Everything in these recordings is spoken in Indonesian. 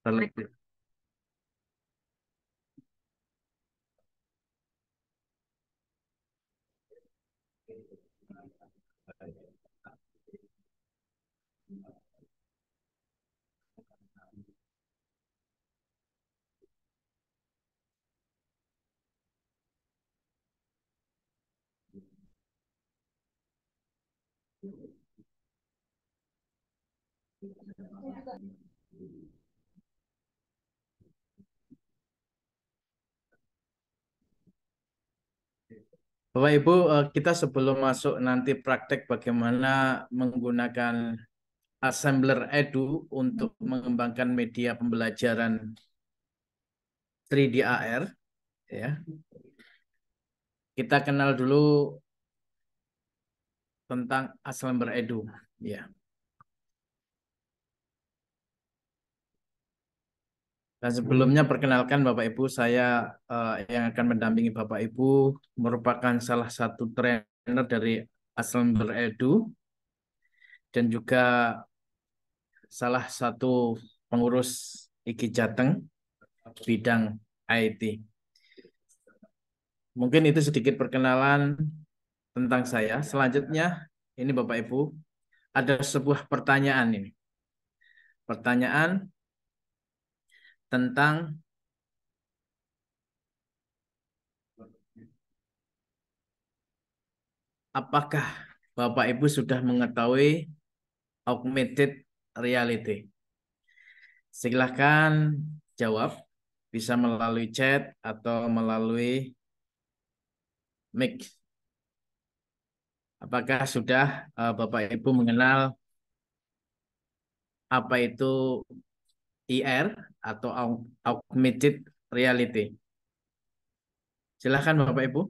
Relatif. Bapak Ibu, kita sebelum masuk nanti praktek bagaimana menggunakan Assembler Edu untuk mengembangkan media pembelajaran 3D AR, ya. Kita kenal dulu tentang Assembler Edu, ya. Dan sebelumnya perkenalkan Bapak Ibu, saya yang akan mendampingi Bapak Ibu merupakan salah satu trainer dari Assembler Edu dan juga salah satu pengurus IKI Jateng bidang IT. Mungkin itu sedikit perkenalan tentang saya. Selanjutnya, ini Bapak Ibu, ada sebuah pertanyaan ini. Pertanyaan tentang apakah Bapak Ibu sudah mengetahui augmented reality? Silahkan jawab, bisa melalui chat atau melalui mic. Apakah sudah Bapak Ibu mengenal apa itu IR atau augmented reality? Silahkan Bapak Ibu.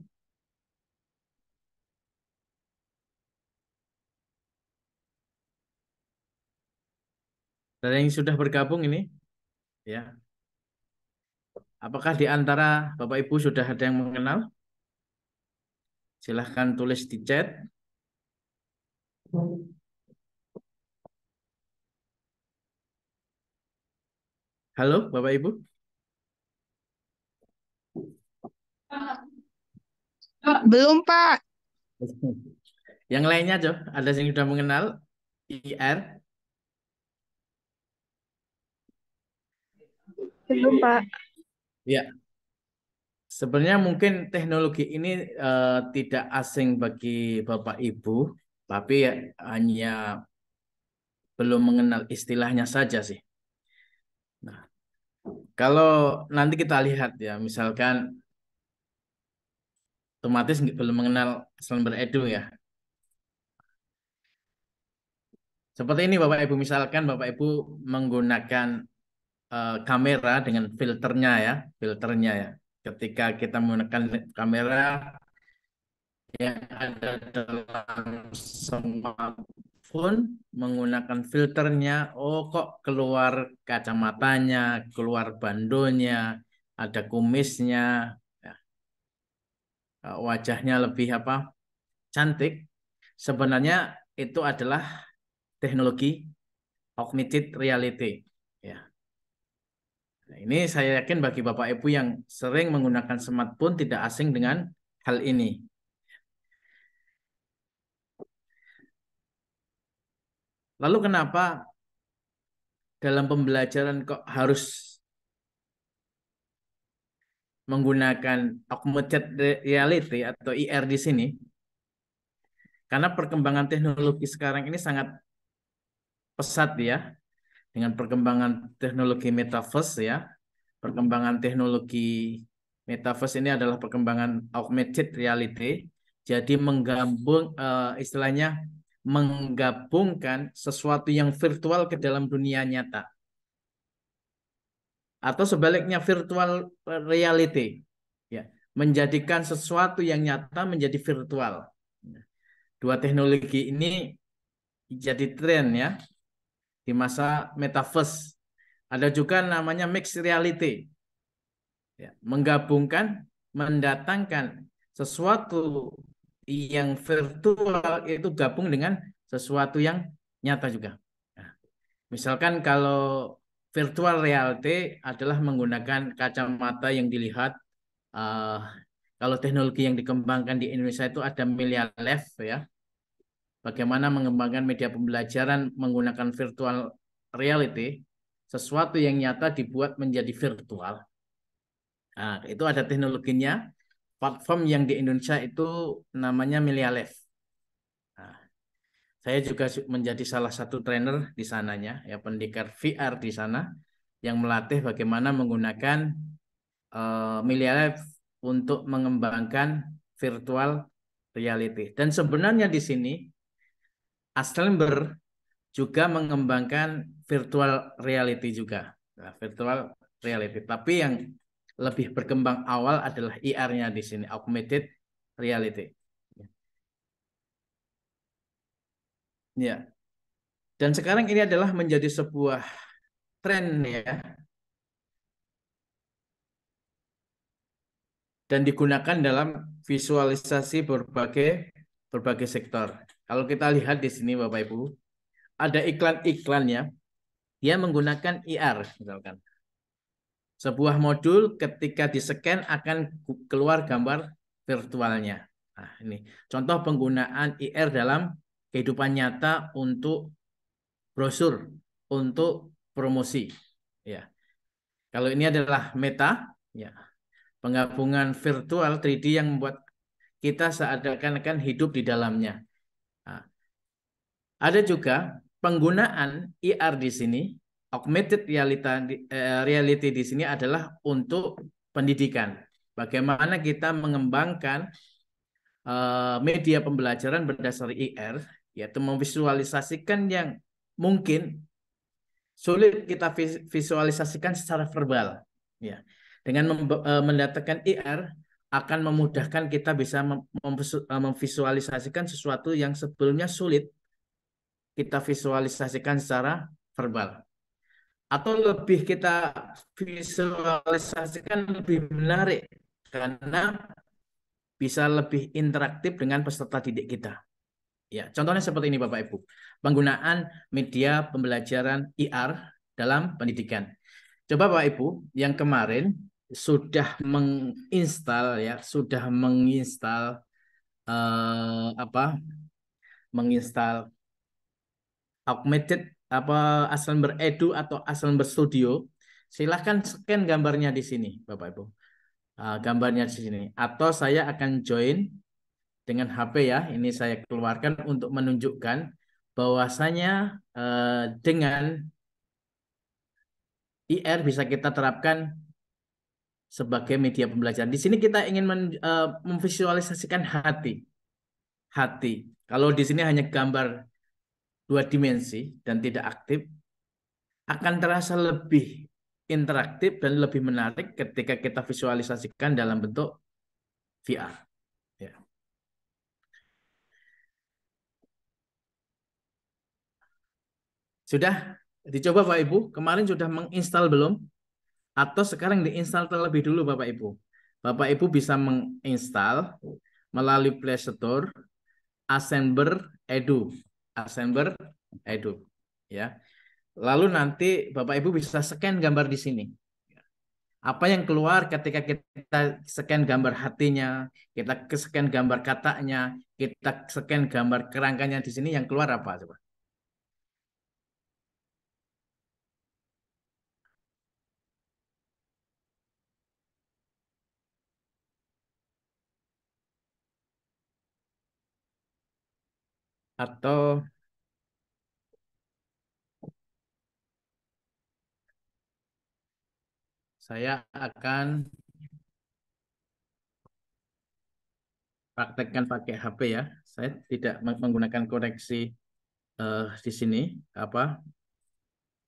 Dari yang sudah bergabung ini, ya. Apakah di antara Bapak Ibu sudah ada yang mengenal? Silahkan tulis di chat. Halo Bapak Ibu. Belum, Pak. Yang lainnya, Jo, ada yang sudah mengenal IR? Belum, Pak. Ya, sebenarnya mungkin teknologi ini tidak asing bagi Bapak Ibu, tapi ya, hanya belum mengenal istilahnya saja sih. Nah, kalau nanti kita lihat ya, misalkan otomatis belum mengenal Slumber Edu ya. Seperti ini Bapak Ibu, misalkan Bapak Ibu menggunakan kamera dengan filternya ya, filternya ya. Ketika kita menggunakan kamera yang ada dalam smartphone menggunakan filternya, oh kok keluar kacamatanya, keluar bandonya, ada kumisnya, ya, wajahnya lebih apa? Cantik. Sebenarnya itu adalah teknologi augmented reality. Ya. Nah, ini saya yakin bagi Bapak Ibu yang sering menggunakan smartphone tidak asing dengan hal ini. Lalu kenapa dalam pembelajaran kok harus menggunakan augmented reality atau IR di sini? Karena perkembangan teknologi sekarang ini sangat pesat ya, dengan perkembangan teknologi metaverse ya. Perkembangan teknologi metaverse ini adalah perkembangan augmented reality. Jadi menggabung istilahnya menggabungkan sesuatu yang virtual ke dalam dunia nyata. Atau sebaliknya virtual reality. Ya, menjadikan sesuatu yang nyata menjadi virtual. Dua teknologi ini jadi tren ya di masa metaverse. Ada juga namanya mixed reality. Ya, menggabungkan, mendatangkan sesuatu yang virtual itu gabung dengan sesuatu yang nyata juga. Nah, misalkan kalau virtual reality adalah menggunakan kacamata yang dilihat. eh, Kalau teknologi yang dikembangkan di Indonesia itu ada Media Lab ya. Bagaimana mengembangkan media pembelajaran menggunakan virtual reality, sesuatu yang nyata dibuat menjadi virtual. Nah, itu ada teknologinya. Platform yang di Indonesia itu namanya Media Lab. Nah, saya juga menjadi salah satu trainer di sananya, ya pendekar VR di sana yang melatih bagaimana menggunakan Media Lab untuk mengembangkan virtual reality. Dan sebenarnya di sini Aslember juga mengembangkan virtual reality juga. Nah, virtual reality. Tapi yang lebih berkembang awal adalah IR-nya di sini, augmented reality. Ya. Dan sekarang ini adalah menjadi sebuah tren ya, dan digunakan dalam visualisasi berbagai berbagai sektor. Kalau kita lihat di sini Bapak Ibu, ada iklan-iklannya, dia menggunakan IR misalkan. Sebuah modul ketika di-scan akan keluar gambar virtualnya. Nah, ini contoh penggunaan IR dalam kehidupan nyata untuk brosur, untuk promosi. Ya, kalau ini adalah Meta, ya, penggabungan virtual 3D yang membuat kita seakan-akan hidup di dalamnya. Nah, ada juga penggunaan IR di sini, augmented reality di sini adalah untuk pendidikan. Bagaimana kita mengembangkan media pembelajaran berdasar IR, yaitu memvisualisasikan yang mungkin sulit kita visualisasikan secara verbal. Ya, dengan mendatangkan IR akan memudahkan kita bisa memvisualisasikan sesuatu yang sebelumnya sulit kita visualisasikan secara verbal. Atau lebih kita visualisasikan lebih menarik karena bisa lebih interaktif dengan peserta didik kita. Ya, contohnya seperti ini Bapak Ibu. Penggunaan media pembelajaran IR dalam pendidikan. Coba Bapak Ibu yang kemarin sudah menginstal ya, sudah menginstal apa? Menginstal augmented Aslember Edu atau Aslember Studio, silahkan scan gambarnya di sini, Bapak Ibu. Gambarnya di sini. Atau saya akan join dengan HP ya. Ini saya keluarkan untuk menunjukkan bahwasanya dengan IR bisa kita terapkan sebagai media pembelajaran. Di sini kita ingin memvisualisasikan hati. Hati. Kalau di sini hanya gambar dua dimensi dan tidak aktif, akan terasa lebih interaktif dan lebih menarik ketika kita visualisasikan dalam bentuk VR. Ya. Sudah dicoba Pak Ibu? Kemarin sudah menginstal belum? Atau sekarang diinstal terlebih dulu Bapak Ibu? Bapak Ibu bisa menginstal melalui Play Store Assember Edu. Assember Edu. Ya. Lalu nanti Bapak Ibu bisa scan gambar di sini. Apa yang keluar ketika kita scan gambar hatinya, kita scan gambar katanya, kita scan gambar kerangkanya di sini, yang keluar apa coba? Atau saya akan praktekkan pakai HP ya. Saya tidak menggunakan koneksi di sini apa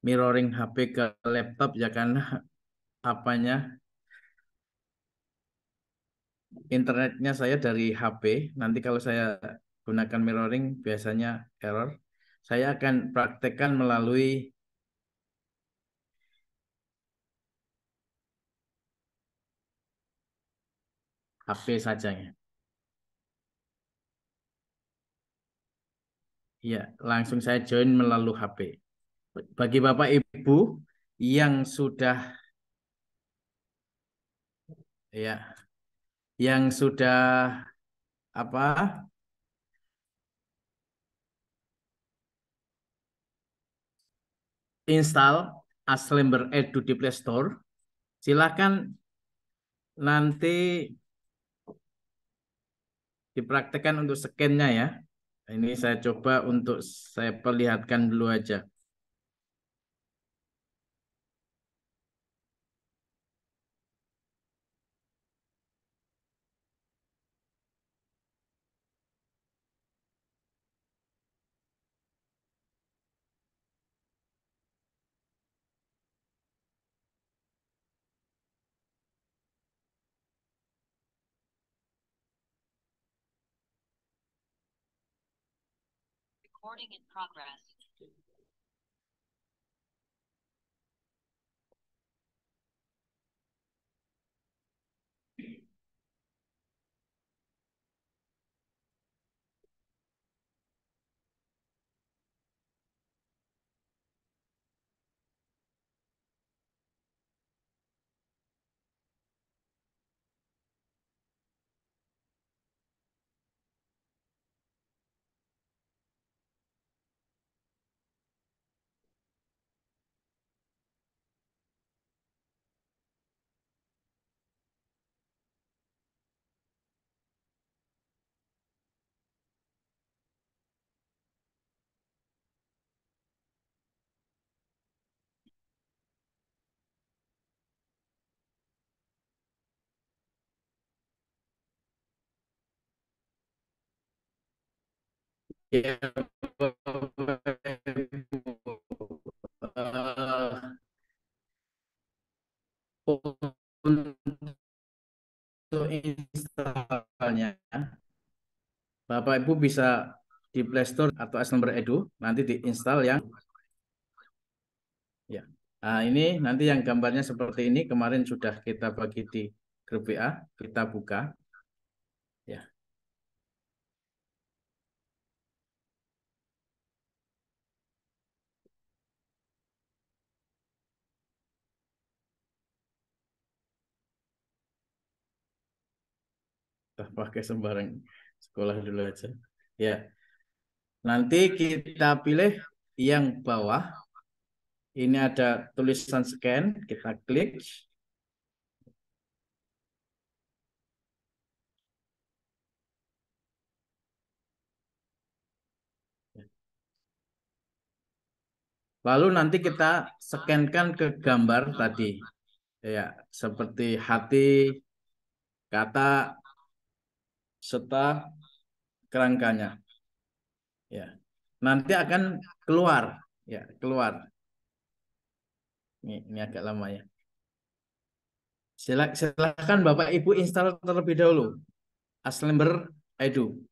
mirroring HP ke laptop ya, karena apanya internetnya saya dari HP. Nanti kalau saya gunakan mirroring biasanya error. Saya akan praktekkan melalui HP saja ya. Iya, langsung saya join melalui HP. Bagi Bapak Ibu yang sudah ya yang sudah apa install Aslember Edu di Play Store, silakan nanti dipraktekkan untuk scan-nya ya. Ini saya coba untuk saya perlihatkan dulu aja. Recording in progress. Ya, eh, untuk installnya, Bapak Ibu bisa di Play Store atau Aslember Edu, nanti diinstal yang ya. Nah, ini nanti yang gambarnya seperti ini kemarin sudah kita bagi di grup WA, kita buka ya. Kita pakai sembarang sekolah dulu aja. Ya, nanti kita pilih yang bawah. Ini ada tulisan scan, kita klik. Lalu nanti kita scankan ke gambar tadi. Ya, seperti hati, kata, serta kerangkanya. Ya. Nanti akan keluar. Ya, keluar. Ini agak lama ya. Silakan Bapak Ibu install terlebih dahulu. Aslember Edu.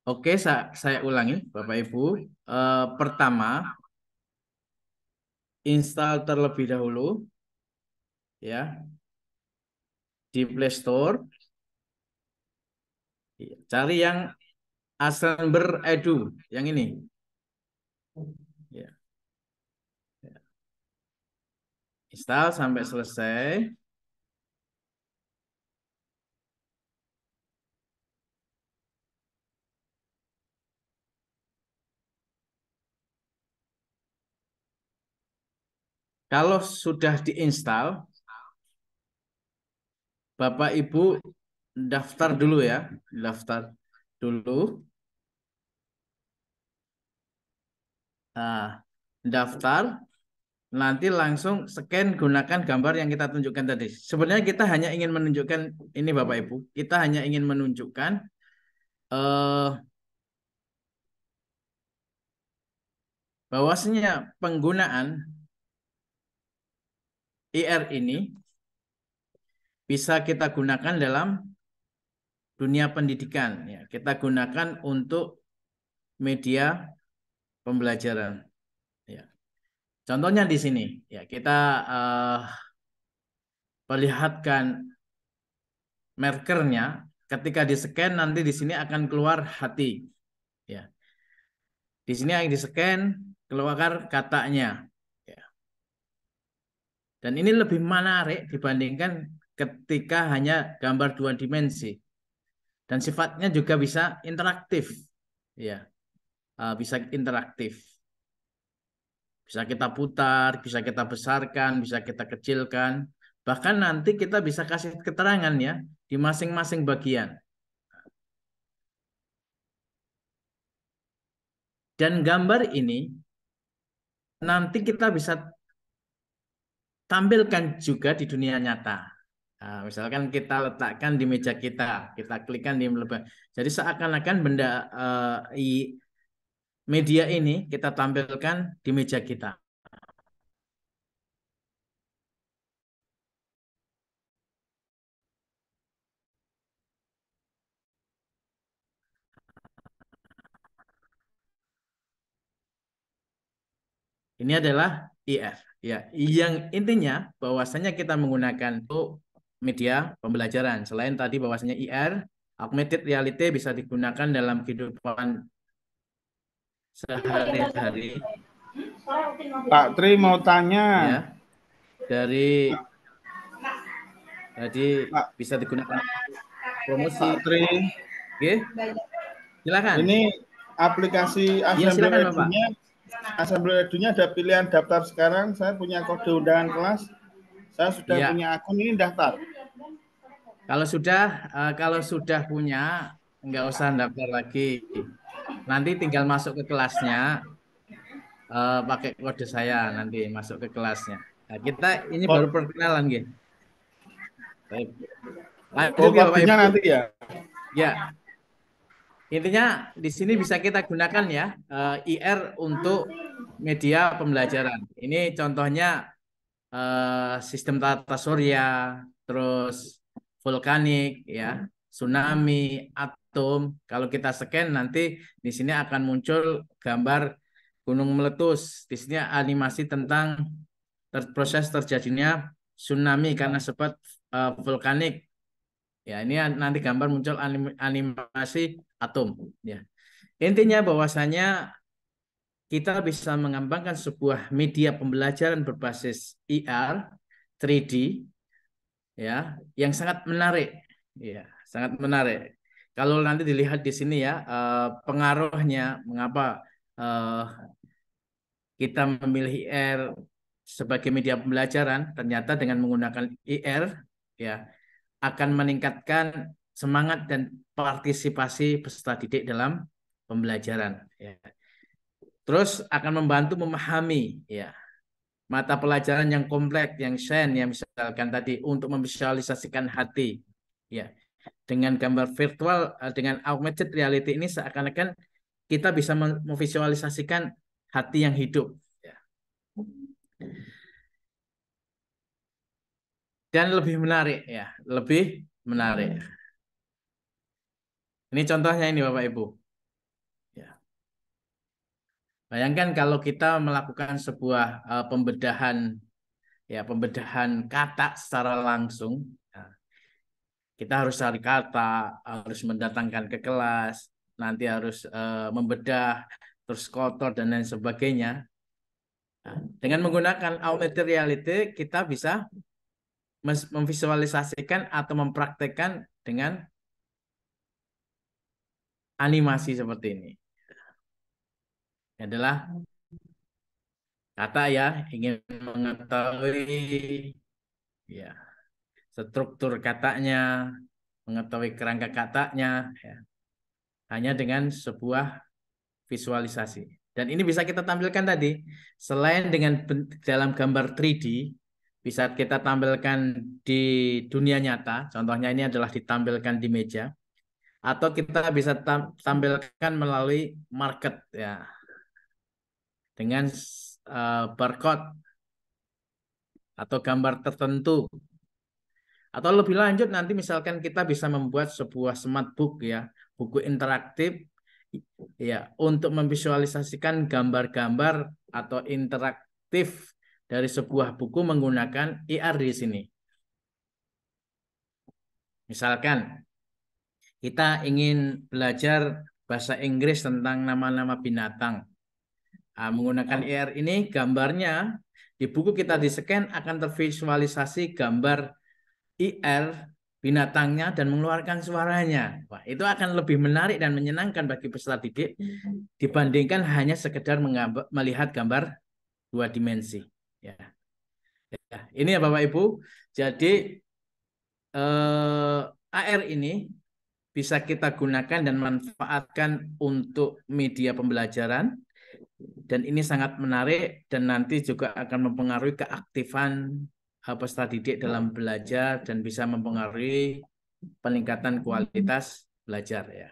Oke, saya ulangi Bapak Ibu. Pertama, install terlebih dahulu ya di Play Store. Cari yang Aslember Edu yang ini. Ya. Install sampai selesai. Kalau sudah diinstal, Bapak Ibu daftar dulu ya, daftar dulu. Nah, daftar, nanti langsung scan gunakan gambar yang kita tunjukkan tadi. Sebenarnya kita hanya ingin menunjukkan ini Bapak Ibu, kita hanya ingin menunjukkan eh, bahwasanya penggunaan IR ini bisa kita gunakan dalam dunia pendidikan. Ya, kita gunakan untuk media pembelajaran. Ya. Contohnya di sini, ya kita perlihatkan markernya. Ketika di scan nanti di sini akan keluar hati. Ya. Di sini yang di-scan keluar katanya. Ya. Dan ini lebih menarik dibandingkan ketika hanya gambar 2 dimensi. Dan sifatnya juga bisa interaktif. Ya, bisa interaktif. Bisa kita putar, bisa kita besarkan, bisa kita kecilkan. Bahkan nanti kita bisa kasih keterangan ya di masing-masing bagian. Dan gambar ini nanti kita bisa tampilkan juga di dunia nyata. Nah, misalkan kita letakkan di meja kita klikkan di lebar. Jadi seakan-akan benda media ini kita tampilkan di meja kita. Ini adalah IR. Ya, yang intinya bahwasanya kita menggunakan untuk media pembelajaran. Selain tadi bahwasanya IR, augmented reality bisa digunakan dalam kehidupan sehari-hari. Pak Tri mau tanya. Ya, dari jadi Pak, bisa digunakan promosi. Pak Tri, Oke, silakan. ini aplikasi Iya, Assembly silakan Bapak. Edu-nya ada pilihan daftar sekarang. Saya punya kode undangan kelas. Saya sudah Iya. punya akun, ini daftar. Kalau sudah punya, nggak usah daftar lagi. Nanti tinggal masuk ke kelasnya, pakai kode saya nanti masuk ke kelasnya. Nah, kita ini baru perkenalan gitu. Baik. Lanjut ya Bapak Kodenya Ibu. nanti ya. Ya, intinya di sini bisa kita gunakan ya IR untuk media pembelajaran. Ini contohnya sistem tata surya, terus vulkanik, ya, tsunami, atom. Kalau kita scan nanti di sini akan muncul gambar gunung meletus. Di sini animasi tentang proses terjadinya tsunami karena sebab vulkanik. Ya, ini nanti gambar muncul animasi atom. Ya, intinya bahwasanya kita bisa mengembangkan sebuah media pembelajaran berbasis IR, 3D, ya, yang sangat menarik, ya, sangat menarik. Kalau nanti dilihat di sini ya, pengaruhnya mengapa eh, kita memilih IR sebagai media pembelajaran, ternyata dengan menggunakan IR, ya, akan meningkatkan semangat dan partisipasi peserta didik dalam pembelajaran. Ya. Terus akan membantu memahami ya mata pelajaran yang kompleks, yang sains, yang misalkan tadi untuk memvisualisasikan hati. Ya, dengan gambar virtual, dengan augmented reality ini seakan-akan kita bisa memvisualisasikan hati yang hidup. Ya. Dan lebih menarik ya, lebih menarik. Ini contohnya ini Bapak Ibu. Ya. Bayangkan kalau kita melakukan sebuah pembedahan kata secara langsung. Nah, kita harus cari kata, harus mendatangkan ke kelas, nanti harus membedah, terus kotor dan lain sebagainya. Nah, dengan menggunakan augmented reality, kita bisa memvisualisasikan atau mempraktekkan dengan animasi seperti ini. Ini adalah kata ya, ingin mengetahui ya struktur katanya, mengetahui kerangka katanya, ya, hanya dengan sebuah visualisasi. Dan ini bisa kita tampilkan tadi, selain dengan dalam gambar 3D, bisa kita tampilkan di dunia nyata, contohnya ini adalah ditampilkan di meja, atau kita bisa tampilkan melalui market ya, dengan barcode atau gambar tertentu. Atau lebih lanjut nanti misalkan kita bisa membuat sebuah smart book ya, buku interaktif ya untuk memvisualisasikan gambar-gambar atau interaktif dari sebuah buku menggunakan IR di sini. Misalkan kita ingin belajar bahasa Inggris tentang nama-nama binatang. Menggunakan IR ini gambarnya di buku kita di-scan akan tervisualisasi gambar IR binatangnya dan mengeluarkan suaranya. Wah, itu akan lebih menarik dan menyenangkan bagi peserta didik dibandingkan hanya sekedar melihat gambar dua dimensi. Ya. Ya, ini ya Bapak Ibu. Jadi AR ini bisa kita gunakan dan manfaatkan untuk media pembelajaran, dan ini sangat menarik dan nanti juga akan mempengaruhi keaktifan peserta didik dalam belajar dan bisa mempengaruhi peningkatan kualitas belajar ya.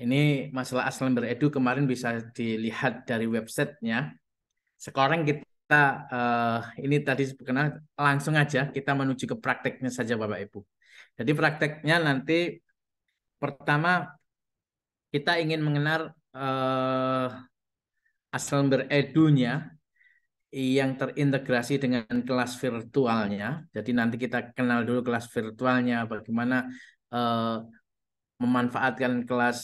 Ini masalah Aslam Beredu kemarin bisa dilihat dari websitenya. Sekarang kita ini tadi kenal langsung aja kita menuju ke prakteknya saja Bapak Ibu. Jadi prakteknya nanti pertama kita ingin mengenal Aslam Beredunya yang terintegrasi dengan kelas virtualnya. Jadi nanti kita kenal dulu kelas virtualnya, bagaimana eh, memanfaatkan kelas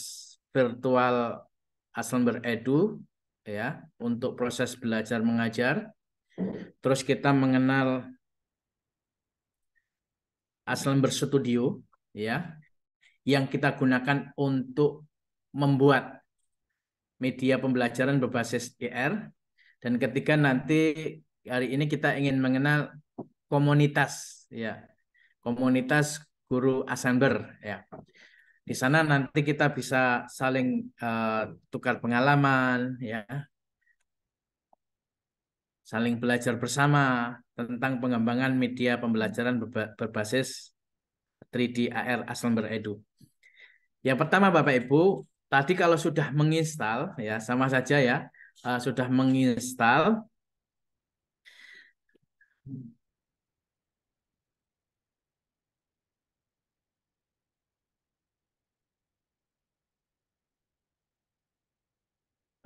virtual Aslam Beredu ya untuk proses belajar mengajar. Terus kita mengenal Aslam Berstudio ya yang kita gunakan untuk membuat media pembelajaran berbasis IR. Dan ketiga nanti hari ini kita ingin mengenal komunitas ya. Komunitas guru Assember ya. Di sana nanti kita bisa saling tukar pengalaman ya, saling belajar bersama tentang pengembangan media pembelajaran berbasis 3D AR Assember Edu. Yang pertama Bapak Ibu, tadi kalau sudah menginstal ya sama saja ya, sudah menginstal.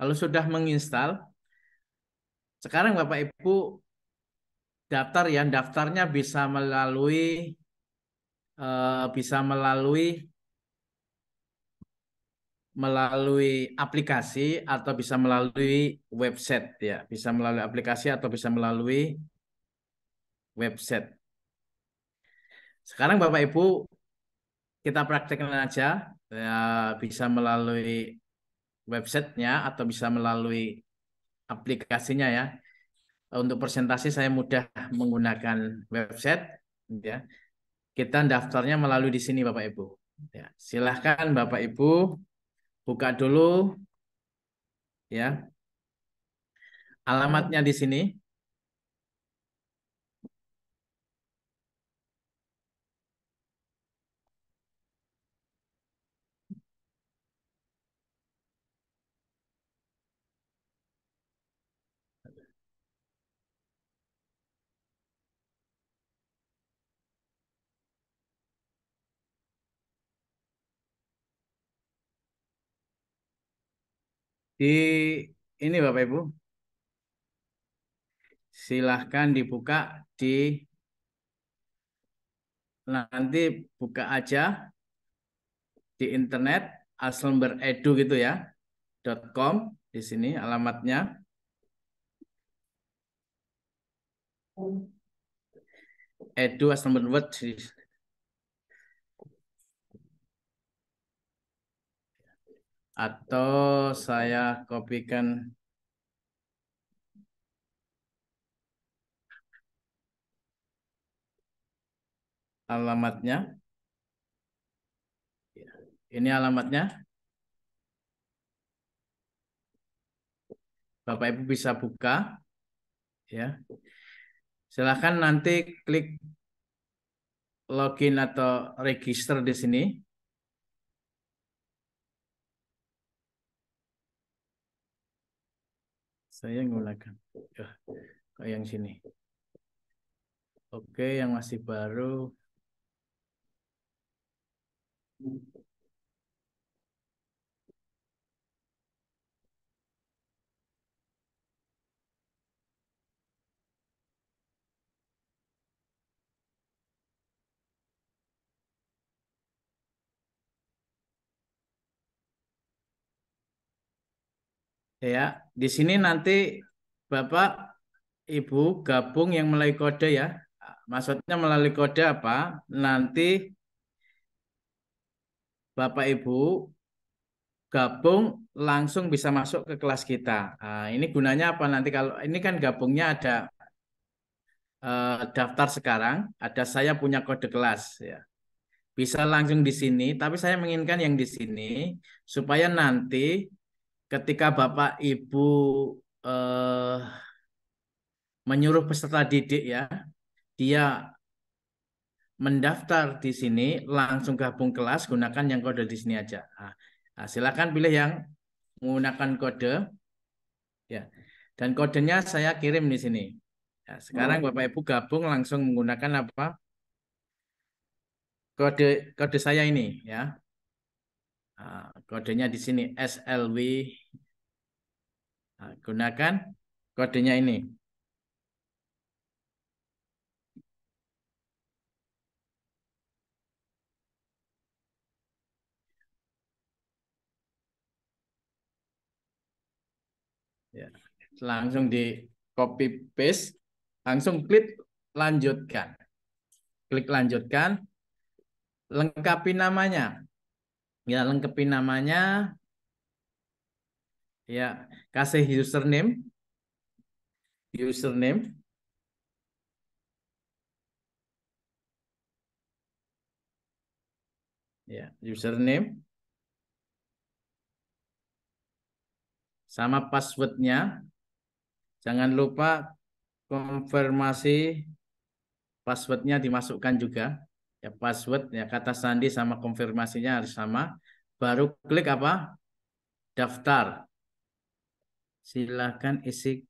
Kalau sudah menginstal, sekarang Bapak Ibu daftar ya, daftarnya bisa melalui aplikasi atau bisa melalui website ya, bisa melalui aplikasi atau bisa melalui website. Sekarang Bapak Ibu kita praktekkan aja ya, bisa melalui websitenya atau bisa melalui aplikasinya ya. Untuk presentasi saya mudah menggunakan website ya. Kita daftarnya melalui di sini Bapak Ibu. Ya, silahkan Bapak Ibu buka dulu ya. Alamatnya di sini. Di ini Bapak Ibu. Silahkan dibuka di nanti buka aja di internet aslemberedu gitu ya .com di sini alamatnya edu aslemberword atau saya kopikan alamatnya. Ini alamatnya. Bapak Ibu bisa buka ya. Silahkan nanti klik login atau register di sini. Saya menggunakan yang sini. Oke, yang masih baru. Ya, di sini nanti Bapak Ibu gabung yang melalui kode ya. Maksudnya melalui kode apa? Nanti Bapak Ibu gabung langsung bisa masuk ke kelas kita. Nah, ini gunanya apa nanti kalau ini kan gabungnya ada daftar sekarang, ada saya punya kode kelas ya. Bisa langsung di sini, tapi saya menginginkan yang di sini supaya nanti ketika Bapak Ibu eh, menyuruh peserta didik ya, dia mendaftar di sini langsung gabung kelas gunakan yang kode di sini aja. Nah, silakan pilih yang menggunakan kode ya. Dan kodenya saya kirim di sini. Ya, sekarang Bapak Ibu gabung langsung menggunakan apa? Kode kode saya ini ya. Nah, kodenya di sini SLW. Nah, gunakan kodenya ini. Ya. Langsung di copy paste, langsung klik lanjutkan. Klik lanjutkan, lengkapi namanya. Ya, lengkapi namanya. Ya, kasih username, ya, username sama passwordnya. Jangan lupa konfirmasi passwordnya dimasukkan juga. Ya, password ya kata sandi sama konfirmasinya harus sama. Baru klik apa? Daftar. Silakan isi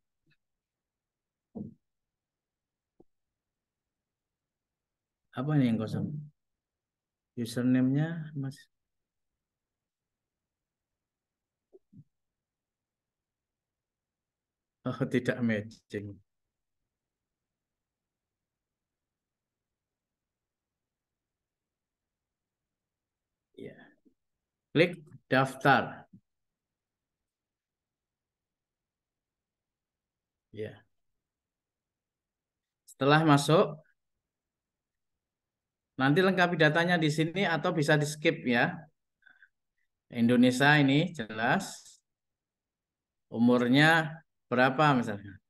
apa nih yang kosong? Username-nya Mas. Oh, tidak matching. Ya. Klik daftar. Ya. Setelah masuk, nanti lengkapi datanya di sini atau bisa di skip ya. Indonesia ini jelas. Umurnya berapa misalnya.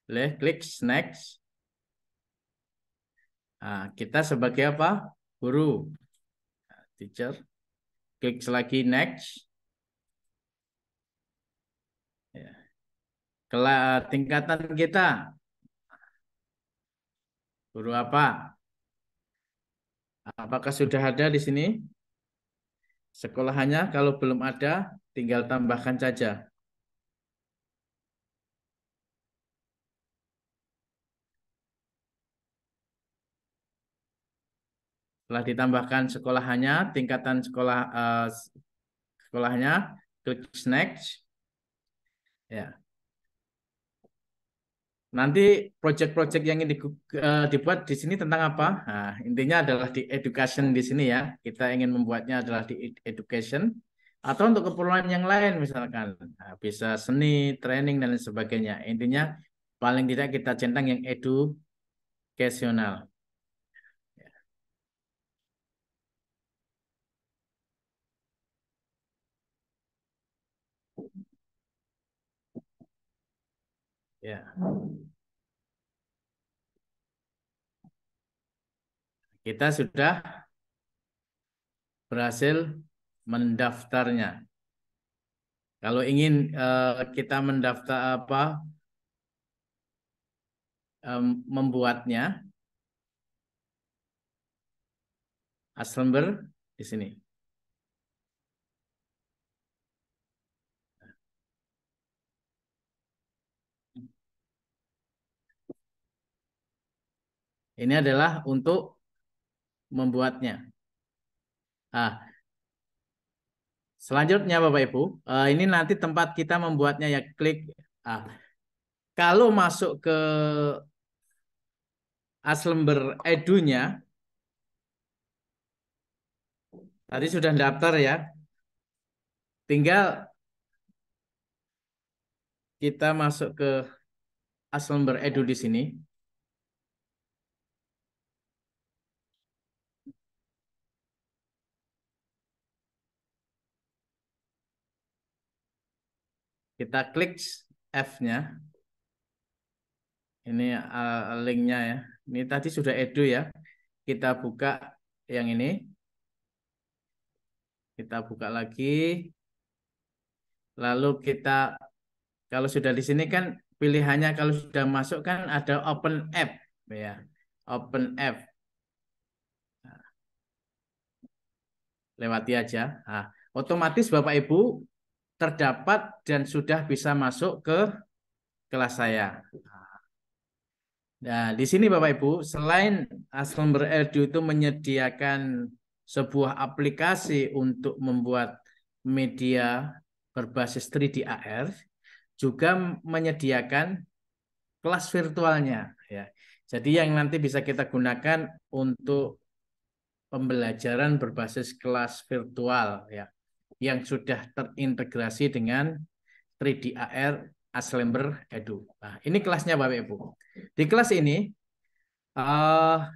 Boleh klik next. Nah, kita sebagai apa? Guru. Nah, teacher. Klik lagi next. Ya. Tingkatan kita. Guru apa? Apakah sudah ada di sini? Sekolahannya kalau belum ada, tinggal tambahkan saja. Setelah ditambahkan sekolahannya, tingkatan sekolahnya, klik next. Ya. Nanti project-project yang ingin dibuat di sini tentang apa? Nah, intinya adalah di education di sini ya. Kita ingin membuatnya adalah di education atau untuk keperluan yang lain misalkan. Nah, bisa seni, training dan lain sebagainya. Intinya paling tidak kita centang yang educational. Ya. Kita sudah berhasil mendaftarnya. Kalau ingin kita mendaftar apa membuatnya, Aslember di sini. Ini adalah untuk membuatnya. Ah, selanjutnya Bapak Ibu, ini nanti tempat kita membuatnya ya klik. Ah, kalau masuk ke Aslember Edu-nya, tadi sudah daftar ya, tinggal kita masuk ke Aslember Edu di sini. Kita klik F-nya. Ini linknya ya. Ini tadi sudah Edu ya. Kita buka yang ini. Kita buka lagi. Lalu kita, kalau sudah di sini kan pilihannya kalau sudah masuk kan ada Open App ya. Open App. Lewati aja. Nah, otomatis Bapak Ibu terdapat dan sudah bisa masuk ke kelas saya. Nah, di sini Bapak Ibu, selain Aslember Edu itu menyediakan sebuah aplikasi untuk membuat media berbasis 3D AR, juga menyediakan kelas virtualnya ya. Jadi yang nanti bisa kita gunakan untuk pembelajaran berbasis kelas virtual ya, yang sudah terintegrasi dengan 3D AR Aslember Edu. Nah, ini kelasnya Bapak Ibu. Di kelas ini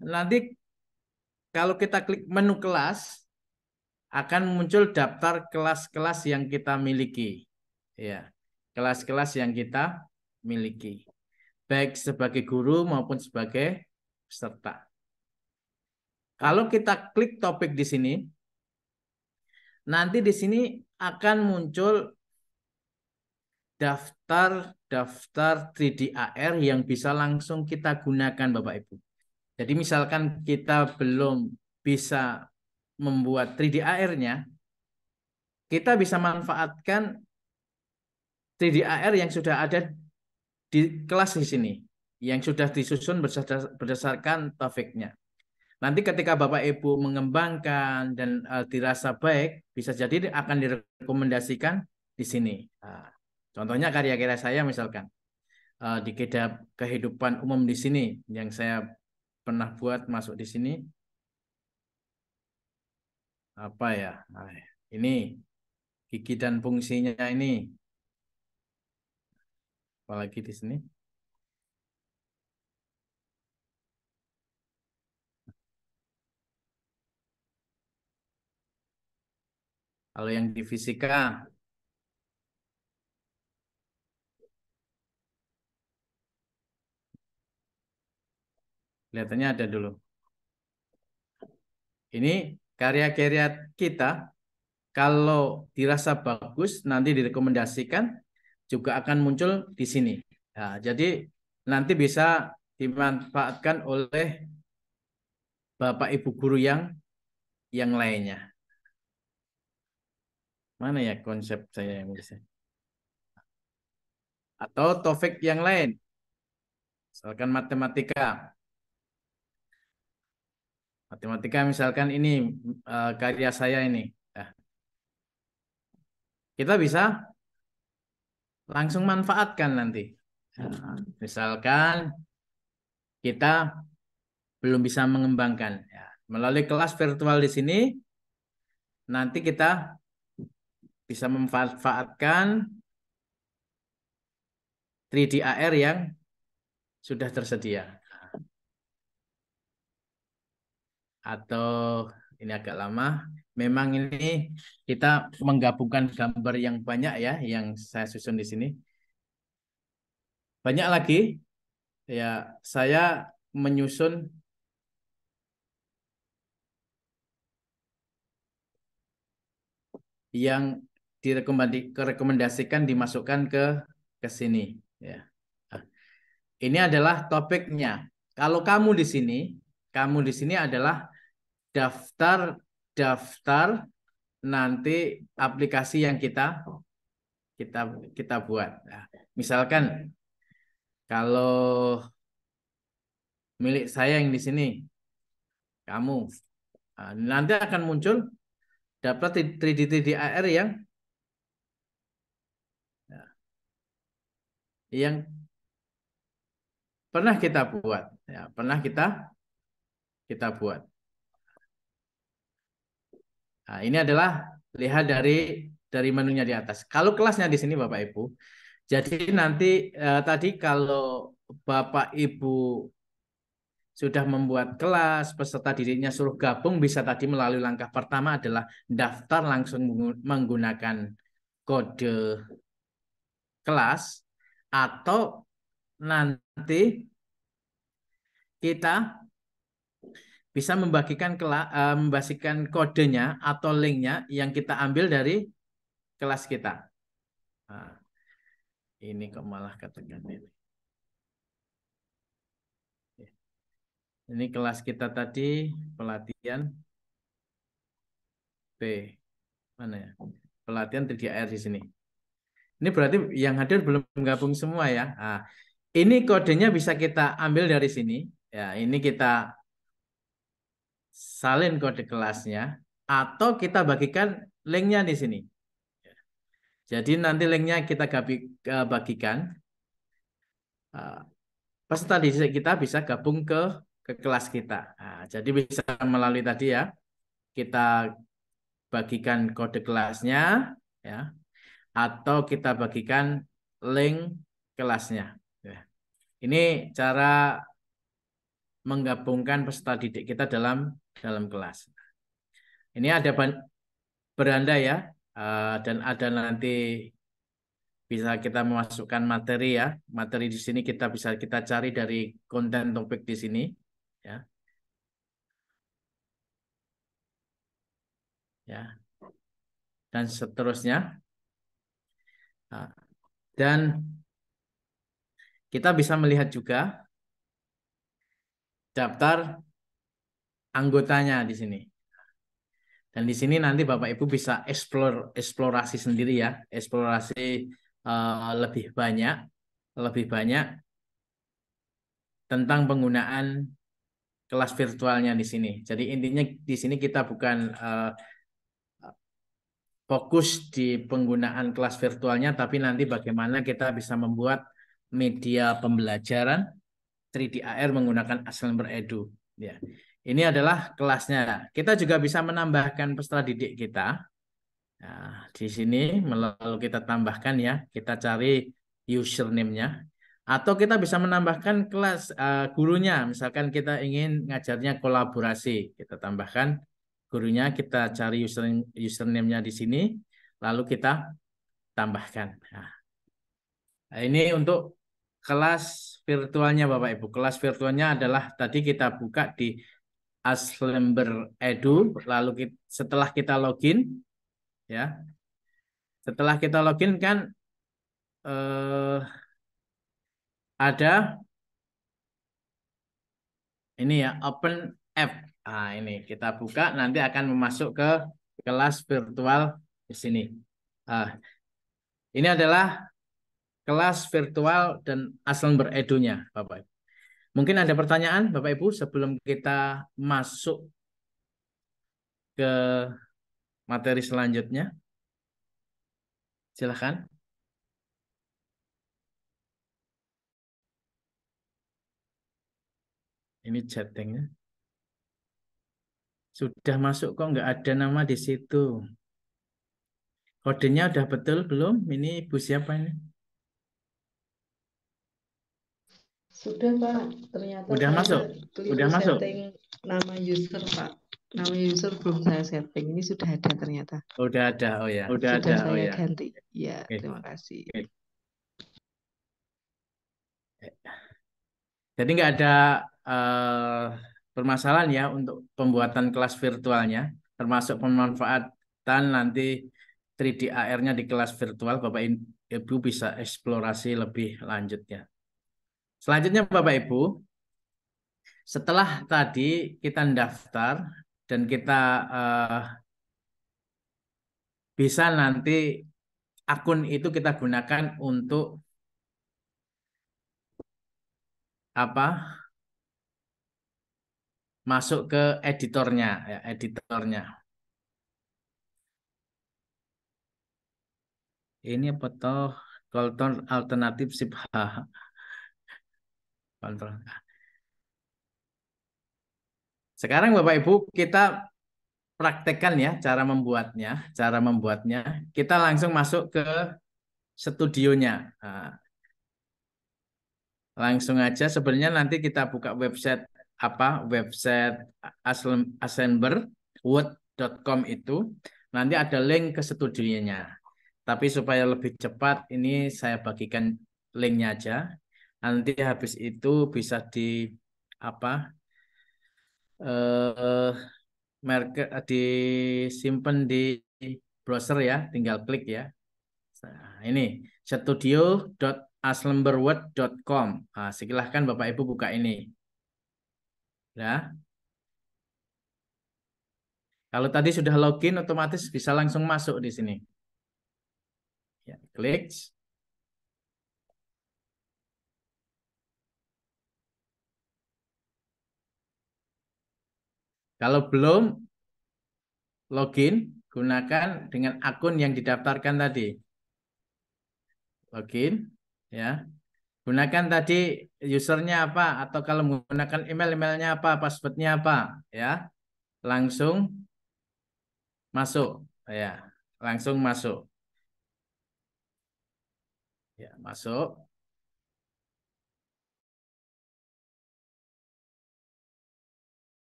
nanti kalau kita klik menu kelas akan muncul daftar kelas-kelas yang kita miliki. Ya, kelas-kelas yang kita miliki, baik sebagai guru maupun sebagai peserta. Kalau kita klik topik di sini, nanti di sini akan muncul daftar 3D AR yang bisa langsung kita gunakan Bapak Ibu. Jadi misalkan kita belum bisa membuat 3D AR-nya, kita bisa manfaatkan 3D AR yang sudah ada di kelas di sini, yang sudah disusun berdasarkan topiknya. Nanti ketika Bapak Ibu mengembangkan dan dirasa baik, bisa jadi akan direkomendasikan di sini. Nah, contohnya karya-karya saya misalkan di kehidupan umum di sini yang saya pernah buat masuk di sini. Apa ya? Nah, ini gigi dan fungsinya ini. Apalagi di sini. Kalau yang di fisika, kelihatannya ada dulu. Ini karya-karya kita, kalau dirasa bagus, nanti direkomendasikan, juga akan muncul di sini. Nah, jadi nanti bisa dimanfaatkan oleh Bapak Ibu guru yang lainnya. Mana ya konsep saya yang bisa? Atau topik yang lain. Misalkan matematika. Matematika misalkan ini karya saya ini. Nah, kita bisa langsung manfaatkan nanti. Nah, misalkan kita belum bisa mengembangkan. Ya, melalui kelas virtual di sini, nanti kita bisa memanfaatkan 3D AR yang sudah tersedia. Atau ini agak lama. Memang ini kita menggabungkan gambar yang banyak ya, yang saya susun di sini. Banyak lagi. Ya, saya menyusun yang direkomendasikan dimasukkan ke sini. Ya. Ini adalah topiknya. Kalau kamu di sini adalah daftar nanti aplikasi yang kita buat. Nah, misalkan kalau milik saya yang di sini, kamu, nah, nanti akan muncul dapat 3D AR yang pernah kita buat, ya, pernah kita buat. Nah, ini adalah lihat dari menunya di atas. Kalau kelasnya di sini Bapak Ibu, Jadi nanti tadi kalau Bapak Ibu sudah membuat kelas, peserta didiknya suruh gabung, bisa tadi melalui langkah pertama adalah daftar langsung menggunakan kode kelas, atau nanti kita bisa membagikan kodenya atau linknya yang kita ambil dari kelas kita. Nah, ini kok malah katakan ini. Ini kelas kita tadi pelatihan B. Mana ya? Pelatihan 3R di sini. Ini berarti yang hadir belum gabung semua ya. Nah, ini kodenya bisa kita ambil dari sini. Ya, ini kita salin kode kelasnya atau kita bagikan linknya di sini. Jadi nanti linknya kita bagikan. Peserta didik kita bisa gabung ke kelas kita. Nah, jadi bisa melalui tadi ya, kita bagikan kode kelasnya ya, atau kita bagikan link kelasnya. Ya. Ini cara menggabungkan peserta didik kita dalam kelas. Ini ada beranda ya, dan ada nanti bisa kita memasukkan materi ya. Materi di sini kita bisa cari dari konten topik di sini ya. Ya. Dan seterusnya. Nah, dan kita bisa melihat juga daftar anggotanya di sini. Dan di sini nanti Bapak Ibu bisa eksplorasi sendiri ya, eksplorasi lebih banyak tentang penggunaan kelas virtualnya di sini. Jadi intinya di sini kita bukan fokus di penggunaan kelas virtualnya, tapi nanti bagaimana kita bisa membuat media pembelajaran 3D AR menggunakan Aslember Edu. Ya. Ini adalah kelasnya. Kita juga bisa menambahkan peserta didik kita. Nah, di sini lalu kita tambahkan ya, kita cari username-nya. Atau kita bisa menambahkan kelas gurunya. Misalkan kita ingin ngajarnya kolaborasi, kita tambahkan gurunya, kita cari username-nya di sini, lalu kita tambahkan. Nah, ini untuk kelas virtualnya Bapak Ibu. Kelas virtualnya adalah tadi kita buka di Aslember Edu, lalu setelah kita login ya. Setelah kita login kan ada ini ya, open app. Nah, ini kita buka, nanti akan masuk ke kelas virtual di sini. Ini adalah kelas virtual dan Aslember Edu-nya Bapak Ibu. Mungkin ada pertanyaan Bapak Ibu sebelum kita masuk ke materi selanjutnya. Silakan. Ini chattingnya. Sudah masuk kok nggak ada nama di situ. Kodenya udah betul belum? Ini Ibu siapa ini? Sudah Pak, ternyata Udah saya masuk? keliru Udah masuk? setting nama user Pak. Nama user belum saya setting, ini sudah ada ternyata. Udah ada, oh ya. Sudah saya ganti. Ya, Oke. terima kasih. Oke. Jadi nggak ada permasalahan ya untuk pembuatan kelas virtualnya, termasuk pemanfaatan nanti 3D AR-nya di kelas virtual, Bapak Ibu bisa eksplorasi lebih lanjutnya. Selanjutnya Bapak Ibu, setelah tadi kita daftar dan kita bisa nanti akun itu kita gunakan untuk apa? Masuk ke editornya ya, editornya. Ini apa toh? Colton alternatif sip kontrol. Sekarang Bapak Ibu kita praktekkan ya cara membuatnya. Kita langsung masuk ke studionya. Nah, langsung aja sebenarnya nanti kita buka website website assemblerword.com itu nanti ada link ke studionya. Tapi supaya lebih cepat ini saya bagikan linknya aja. Nanti habis itu bisa di apa eh disimpan di browser ya, tinggal klik ya. Nah, ini studio.assemblerword.com. Nah, silahkan Bapak Ibu buka ini. Ya. Kalau tadi sudah login otomatis bisa langsung masuk di sini. Ya, klik. Kalau belum login, gunakan dengan akun yang didaftarkan tadi. Login, ya. Gunakan tadi usernya apa, atau kalau menggunakan emailnya apa, passwordnya apa, ya. Langsung masuk, ya. Langsung masuk. Ya, masuk.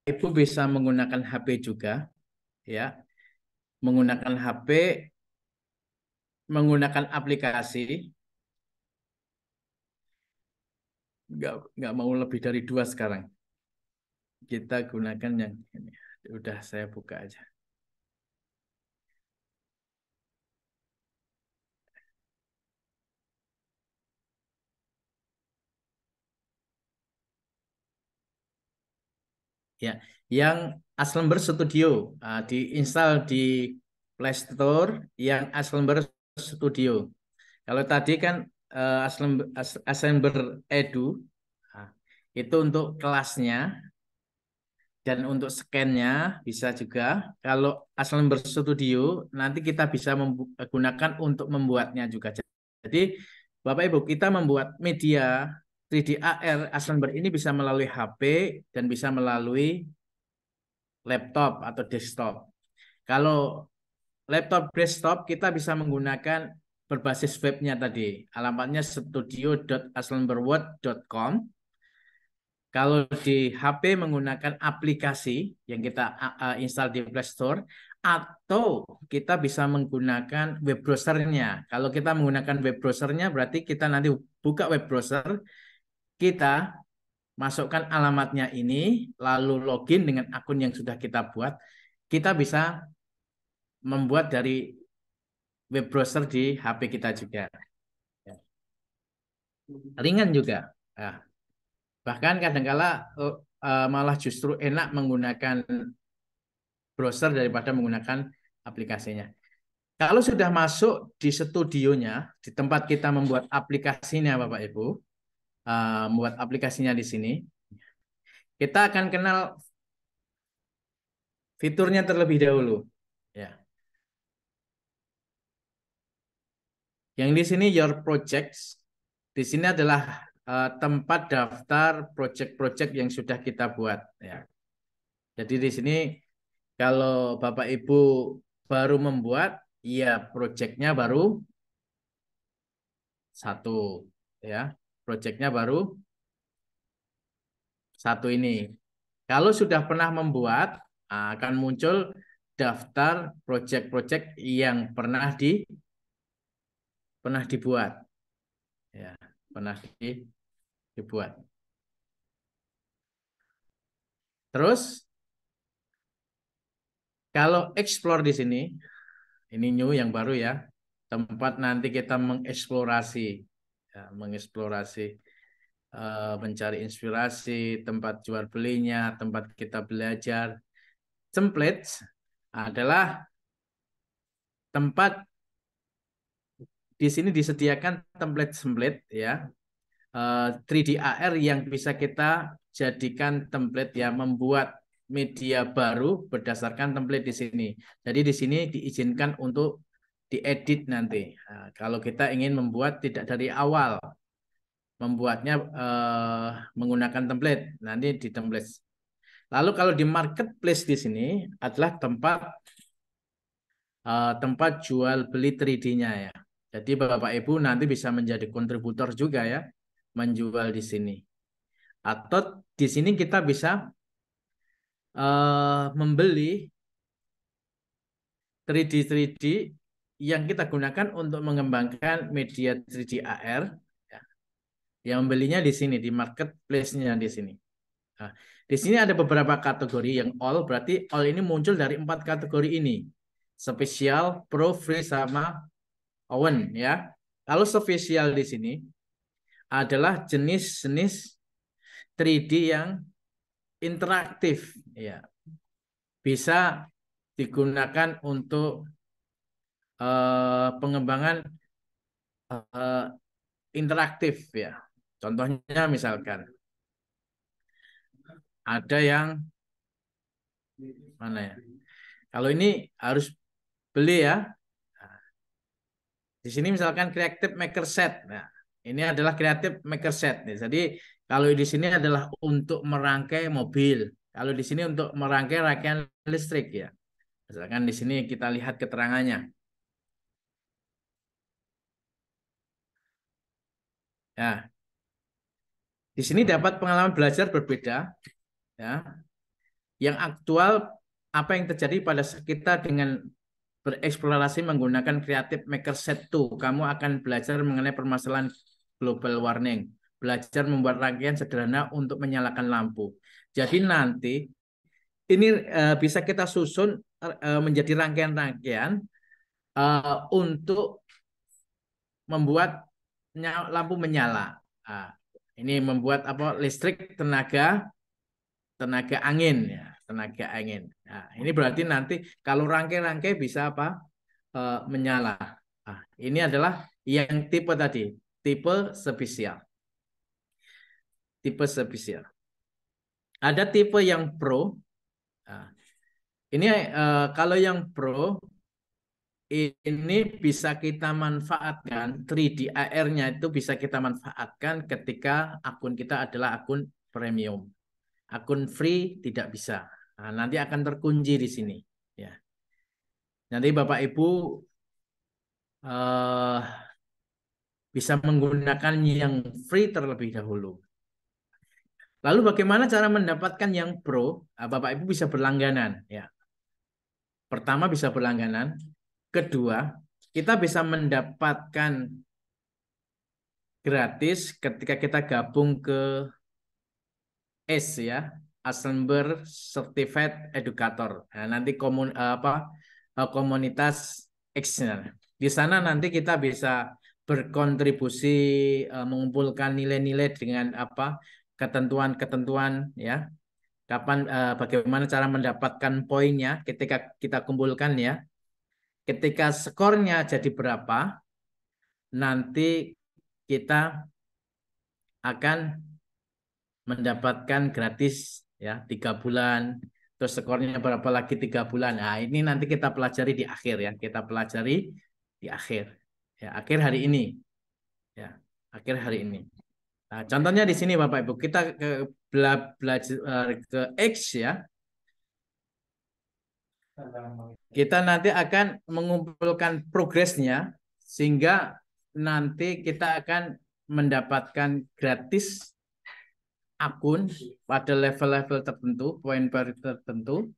Ibu bisa menggunakan HP juga, ya. Menggunakan HP, menggunakan aplikasi. Nggak mau lebih dari 2 sekarang. Kita gunakan yang ini. Udah saya buka aja. Ya, yang Assembler Studio diinstal di Play Store yang Assembler Studio. Kalau tadi kan Assembler Edu nah, itu untuk kelasnya dan untuk scan-nya bisa juga. Kalau Assembler Studio nanti kita bisa menggunakan untuk membuatnya juga. Jadi Bapak Ibu kita membuat media 3D AR Assembler ini bisa melalui HP dan bisa melalui laptop atau desktop. Kalau laptop desktop kita bisa menggunakan berbasis webnya tadi. Alamatnya studio.assemblerword.com. Kalau di HP menggunakan aplikasi yang kita install di Play Store atau kita bisa menggunakan web browsernya. Kalau kita menggunakan web browsernya berarti kita nanti buka web browser, kita masukkan alamatnya ini, lalu login dengan akun yang sudah kita buat, kita bisa membuat dari web browser di HP kita juga. Ringan juga. Nah, bahkan kadangkala malah justru enak menggunakan browser daripada menggunakan aplikasinya. Kalau sudah masuk di studionya, di tempat kita membuat aplikasinya, Bapak Ibu, membuat aplikasinya di sini, kita akan kenal fiturnya terlebih dahulu. Ya. Yang di sini Your Projects, di sini adalah tempat daftar project-project yang sudah kita buat. Ya. Jadi di sini kalau Bapak Ibu baru membuat, ya project-nya baru 1, ya. Project-nya baru 1 ini. Kalau sudah pernah membuat, akan muncul daftar project-project yang pernah dibuat. Ya, pernah dibuat. Terus kalau explore di sini, ini new yang baru ya, tempat nanti kita mengeksplorasi, ya, mencari inspirasi, tempat jual belinya, tempat kita belajar. Templates adalah tempat di sini disediakan template-template ya, 3D AR yang bisa kita jadikan template ya, membuat media baru berdasarkan template di sini. Jadi di sini diizinkan untuk diedit nanti. Nah, kalau kita ingin membuat tidak dari awal, membuatnya menggunakan template. Nanti di template. Lalu kalau di marketplace di sini adalah tempat jual beli 3D-nya ya. Jadi Bapak Ibu nanti bisa menjadi kontributor juga ya, menjual di sini. Atau di sini kita bisa membeli 3D yang kita gunakan untuk mengembangkan media 3D AR. Ya. Yang membelinya di sini, di marketplace-nya di sini. Nah, di sini ada beberapa kategori yang all, berarti all ini muncul dari 4 kategori ini. Spesial, Pro, Free, sama Owen ya. Kalau spesial di sini adalah jenis-jenis 3D yang interaktif ya. Bisa digunakan untuk pengembangan interaktif ya. Contohnya misalkan ada yang mana ya? Kalau ini harus beli ya. Di sini misalkan Creative Maker Set. Nah, ini adalah Creative Maker Set. Jadi kalau di sini adalah untuk merangkai mobil. Kalau di sini untuk merangkai rangkaian listrik ya. Misalkan di sini kita lihat keterangannya. Ya. Di sini dapat pengalaman belajar berbeda ya. Yang aktual apa yang terjadi pada kita dengan bereksplorasi menggunakan Creative Maker Set 2. Kamu akan belajar mengenai permasalahan global warming, belajar membuat rangkaian sederhana untuk menyalakan lampu. Jadi nanti ini bisa kita susun menjadi rangkaian-rangkaian untuk membuat lampu menyala. Nah, ini membuat apa? Listrik tenaga angin ya, tenaga angin. Nah, ini berarti nanti kalau rangkai-rangkai bisa apa? Menyala. Nah, ini adalah yang tipe tadi, tipe spesial. Tipe spesial. Ada tipe yang pro. Nah, ini kalau yang pro ini bisa kita manfaatkan 3D AR-nya itu bisa kita manfaatkan ketika akun kita adalah akun premium. Akun free tidak bisa. Nah, nanti akan terkunci di sini. Ya. Nanti Bapak Ibu bisa menggunakan yang free terlebih dahulu. Lalu bagaimana cara mendapatkan yang pro? Nah, Bapak Ibu bisa berlangganan. Ya. Pertama bisa berlangganan. Kedua, kita bisa mendapatkan gratis ketika kita gabung ke ACE ya, Assembler Certified Educator. Nah, nanti komunitas X-nya. Di sana nanti kita bisa berkontribusi mengumpulkan nilai-nilai dengan apa ketentuan-ketentuan ya. Kapan bagaimana cara mendapatkan poinnya ketika kita kumpulkan ya. Ketika skornya jadi berapa, nanti kita akan mendapatkan gratis ya 3 bulan. Terus skornya berapa lagi 3 bulan. Nah, ini nanti kita pelajari di akhir ya. Kita pelajari di akhir. Ya, akhir hari ini. Ya, akhir hari ini. Nah, contohnya di sini Bapak Ibu, kita belajar ke X ya. Kita nanti akan mengumpulkan progresnya sehingga nanti kita akan mendapatkan gratis akun pada level-level tertentu, poin tertentu.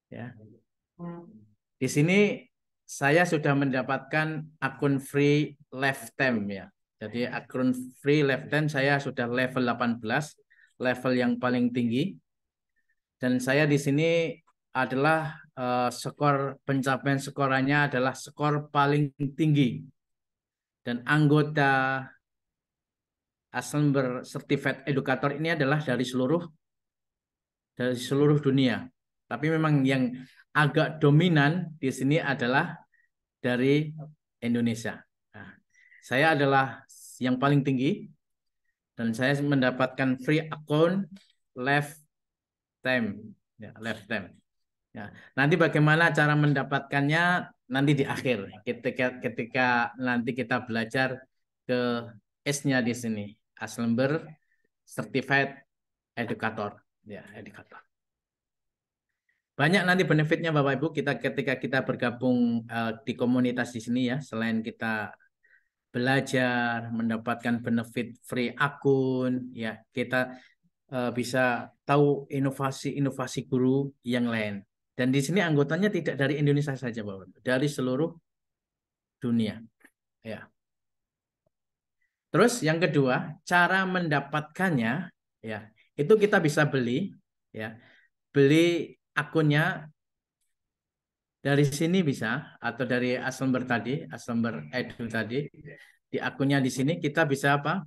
Ya. Di sini saya sudah mendapatkan akun free lifetime ya. Jadi akun free lifetime saya sudah level 18, level yang paling tinggi. Dan saya di sini adalah skor pencapaian skorannya adalah skor paling tinggi. Dan anggota Assembler Certified Educator ini adalah dari seluruh dunia. Tapi memang yang agak dominan di sini adalah dari Indonesia. Nah, saya adalah yang paling tinggi dan saya mendapatkan free account lifetime. Ya, lifetime. Ya, nanti bagaimana cara mendapatkannya nanti di akhir ketika nanti kita belajar ke S-nya di sini, Aslember Certified Educator, ya, educator. Banyak nanti benefitnya Bapak Ibu kita ketika kita bergabung di komunitas di sini ya, selain kita belajar, mendapatkan benefit free akun, ya kita bisa tahu inovasi-inovasi guru yang lain. Dan di sini anggotanya tidak dari Indonesia saja Bapak Ibu, dari seluruh dunia. Ya. Terus yang kedua, cara mendapatkannya, ya itu kita bisa beli, ya beli akunnya dari sini bisa, atau dari Aslember tadi, Aslember Edu tadi, di akunnya di sini kita bisa apa?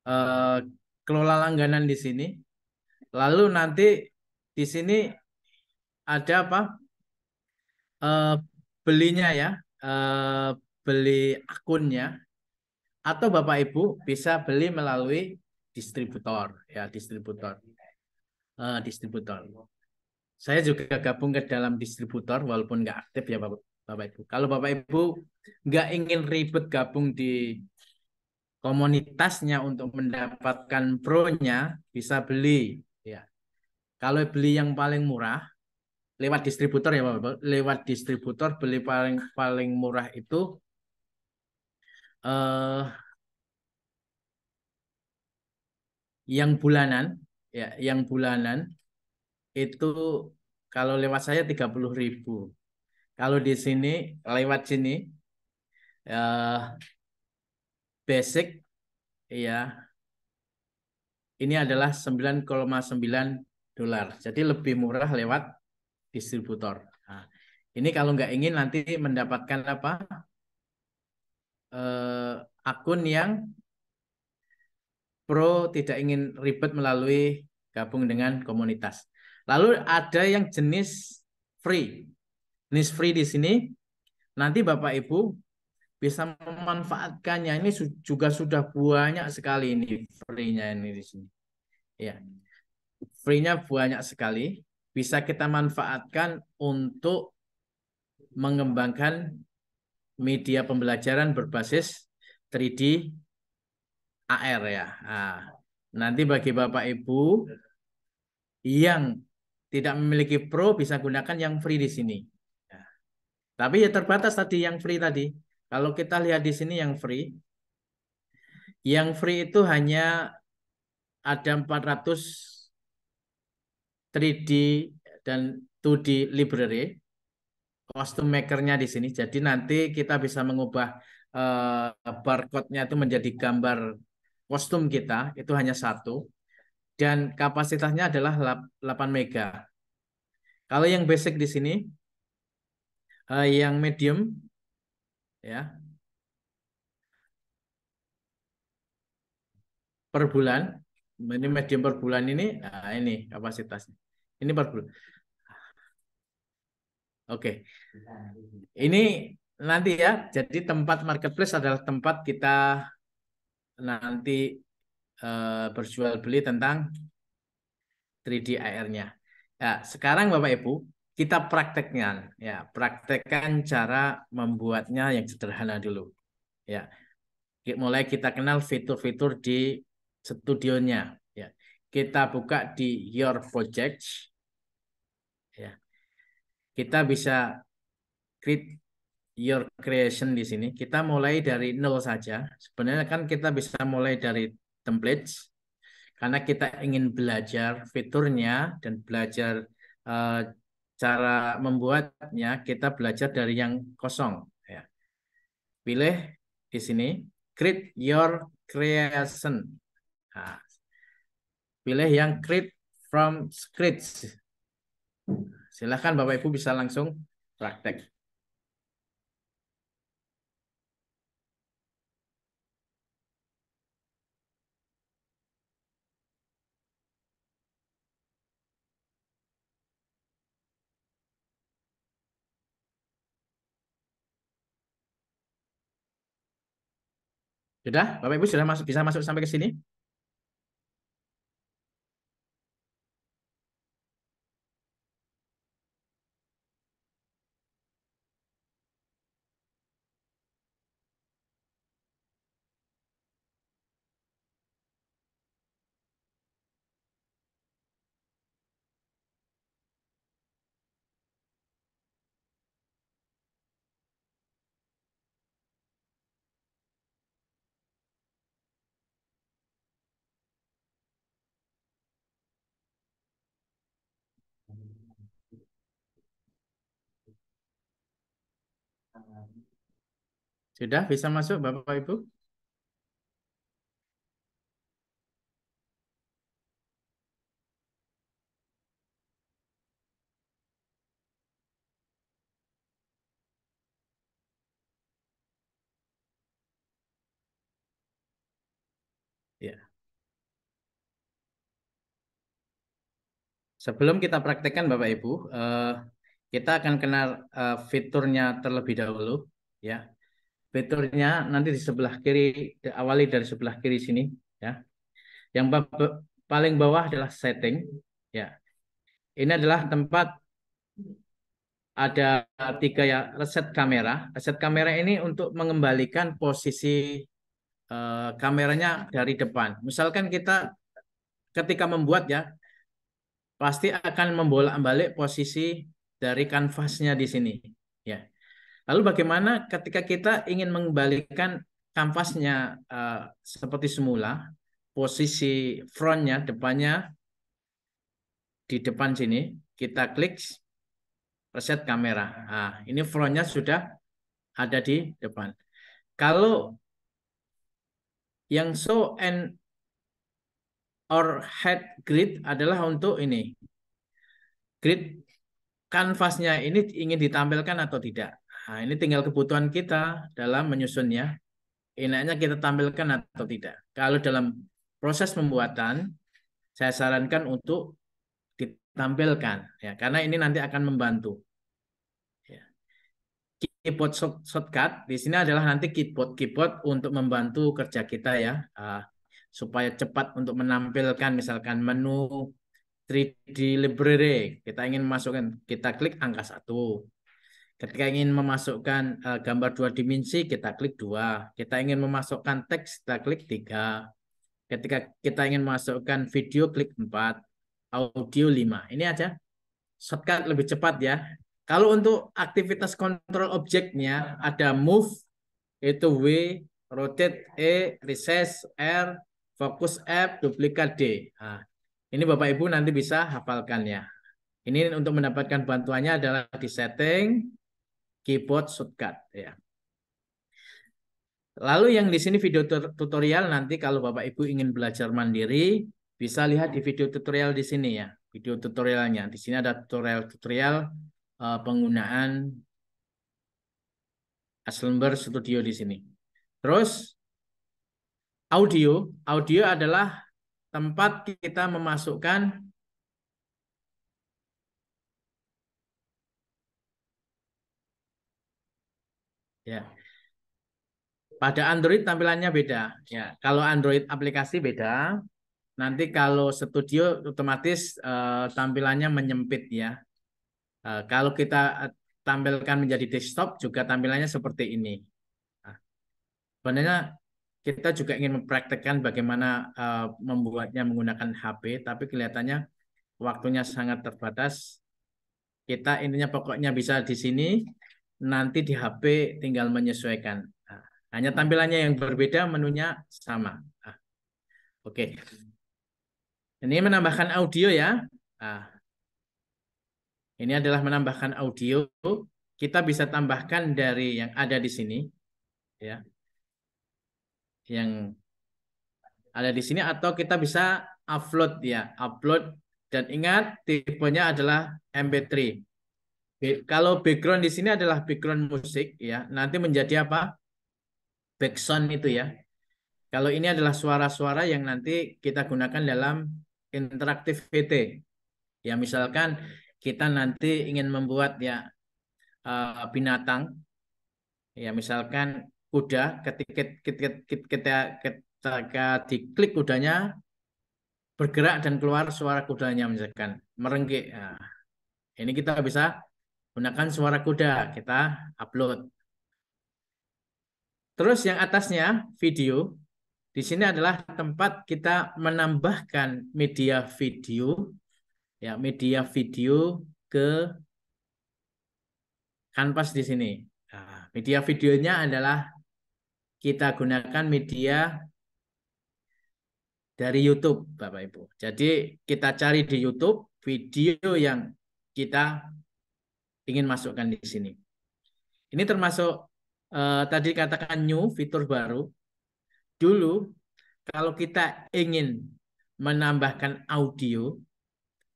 Eh, Kelola langganan di sini. Lalu nanti di sini ada apa? Eh, Belinya ya, eh, beli akunnya, atau Bapak Ibu bisa beli melalui distributor, ya distributor, distributor. Saya juga gabung ke dalam distributor walaupun nggak aktif ya Bapak Ibu. Kalau Bapak Ibu nggak ingin ribet gabung di komunitasnya untuk mendapatkan pro-nya, bisa beli. Ya. Kalau beli yang paling murah lewat distributor ya Bapak Ibu, lewat distributor beli paling paling murah itu eh, yang bulanan, ya, yang bulanan itu kalau lewat saya 30.000. Kalau di sini lewat sini basic ya ini adalah 9,9 dolar. Jadi lebih murah lewat distributor. Nah, ini kalau nggak ingin nanti mendapatkan apa akun yang pro tidak ingin ribet melalui gabung dengan komunitas. Lalu ada yang jenis free. Jenis free di sini nanti Bapak Ibu bisa memanfaatkannya. Ini juga sudah banyak sekali ini free-nya ini di sini. Ya. Free-nya banyak sekali. Bisa kita manfaatkan untuk mengembangkan media pembelajaran berbasis 3D AR ya. Nah, nanti bagi Bapak Ibu yang tidak memiliki Pro bisa gunakan yang free di sini. Ya. Tapi ya terbatas tadi yang free tadi. Kalau kita lihat di sini yang free itu hanya ada 400 3D dan 2D library, custom makernya di sini. Jadi nanti kita bisa mengubah barcode-nya itu menjadi gambar kostum kita, itu hanya satu. Dan kapasitasnya adalah 8 mega. Kalau yang basic di sini, yang medium, ya per bulan, ini medium per bulan ini, nah ini kapasitasnya. Ini per bulan. Oke, ini nanti ya. Jadi tempat marketplace adalah tempat kita nanti berjual beli tentang 3D AR-nya. Ya, sekarang Bapak Ibu kita praktekkan ya, praktekkan cara membuatnya yang sederhana dulu. Ya, mulai kita kenal fitur-fitur di studionya. Ya, kita buka di Your Project. Ya, kita bisa create your creation di sini. Kita mulai dari nol saja. Sebenarnya kan kita bisa mulai dari templates karena kita ingin belajar fiturnya dan belajar uh, cara membuatnya. Kita belajar dari yang kosong. Ya. Pilih di sini, create your creation. Nah, pilih yang create from scratch. Silahkan Bapak Ibu bisa langsung praktek. Sudah, Bapak Ibu sudah bisa masuk sampai ke sini? Sudah bisa masuk Bapak Ibu? Ya. Sebelum kita praktekkan Bapak Ibu, kita akan kenal fiturnya terlebih dahulu, ya. Fiturnya nanti di sebelah kiri, awali dari sebelah kiri sini, ya. Yang paling bawah adalah setting, ya. Ini adalah tempat ada 3 ya, reset kamera. Reset kamera ini untuk mengembalikan posisi kameranya dari depan. Misalkan kita ketika membuat ya, pasti akan membolak-balik posisi dari kanvasnya di sini. Ya. Lalu bagaimana ketika kita ingin mengembalikan kanvasnya seperti semula, posisi frontnya, depannya di depan sini, kita klik reset kamera. Nah, ini frontnya sudah ada di depan. Kalau yang show and or head grid adalah untuk ini. Grid kanvasnya ini ingin ditampilkan atau tidak. Nah, ini tinggal kebutuhan kita dalam menyusunnya. Enaknya kita tampilkan atau tidak. Kalau dalam proses pembuatan, saya sarankan untuk ditampilkan, ya, karena ini nanti akan membantu. Ya. Keyboard shortcut di sini adalah nanti keyboard untuk membantu kerja kita ya, supaya cepat untuk menampilkan misalkan menu 3D library. Kita ingin memasukkan, kita klik angka 1. Ketika ingin memasukkan gambar 2 dimensi, kita klik 2. Kita ingin memasukkan teks, kita klik 3. Ketika kita ingin memasukkan video, klik 4. Audio 5. Ini aja. Shortcut lebih cepat ya. Kalau untuk aktivitas kontrol objeknya, ada move, itu W, rotate E, recess R, focus F, duplicate D. Nah, ini Bapak Ibu nanti bisa hafalkannya. Ini untuk mendapatkan bantuannya adalah di setting, keyboard shortcut ya. Lalu yang di sini video tutorial, nanti kalau Bapak Ibu ingin belajar mandiri bisa lihat di video tutorial di sini ya. Video tutorialnya. Di sini ada tutorial penggunaan Assembler Studio di sini. Terus audio adalah tempat kita memasukkan ya. Pada Android tampilannya beda. Ya, kalau Android aplikasi beda. Nanti kalau studio otomatis tampilannya menyempit ya. Kalau kita tampilkan menjadi desktop juga tampilannya seperti ini. Nah, sebenarnya kita juga ingin mempraktekkan bagaimana membuatnya menggunakan HP, tapi kelihatannya waktunya sangat terbatas. Kita intinya pokoknya bisa di sini, nanti di HP tinggal menyesuaikan. Nah, hanya tampilannya yang berbeda, menunya sama. Nah, oke. Ini menambahkan audio ya. Nah, ini adalah menambahkan audio. Kita bisa tambahkan dari yang ada di sini, ya, yang ada di sini, atau kita bisa upload ya, upload. Dan ingat tipenya adalah MP3. Kalau background di sini adalah background musik ya, nanti menjadi apa? Background itu ya. Kalau ini adalah suara-suara yang nanti kita gunakan dalam interactivity. Ya misalkan kita nanti ingin membuat ya binatang, ya misalkan kuda, ketika diklik kudanya bergerak dan keluar suara kudanya misalkan merenggik. Nah, ini kita bisa gunakan suara kuda, kita upload. Terus yang atasnya video, di sini adalah tempat kita menambahkan media video, ya media video ke kanvas di sini. Nah, media videonya adalah kita gunakan media dari YouTube, Bapak Ibu. Jadi kita cari di YouTube video yang kita ingin masukkan di sini. Ini termasuk tadi katakan new, fitur baru. Dulu kalau kita ingin menambahkan audio,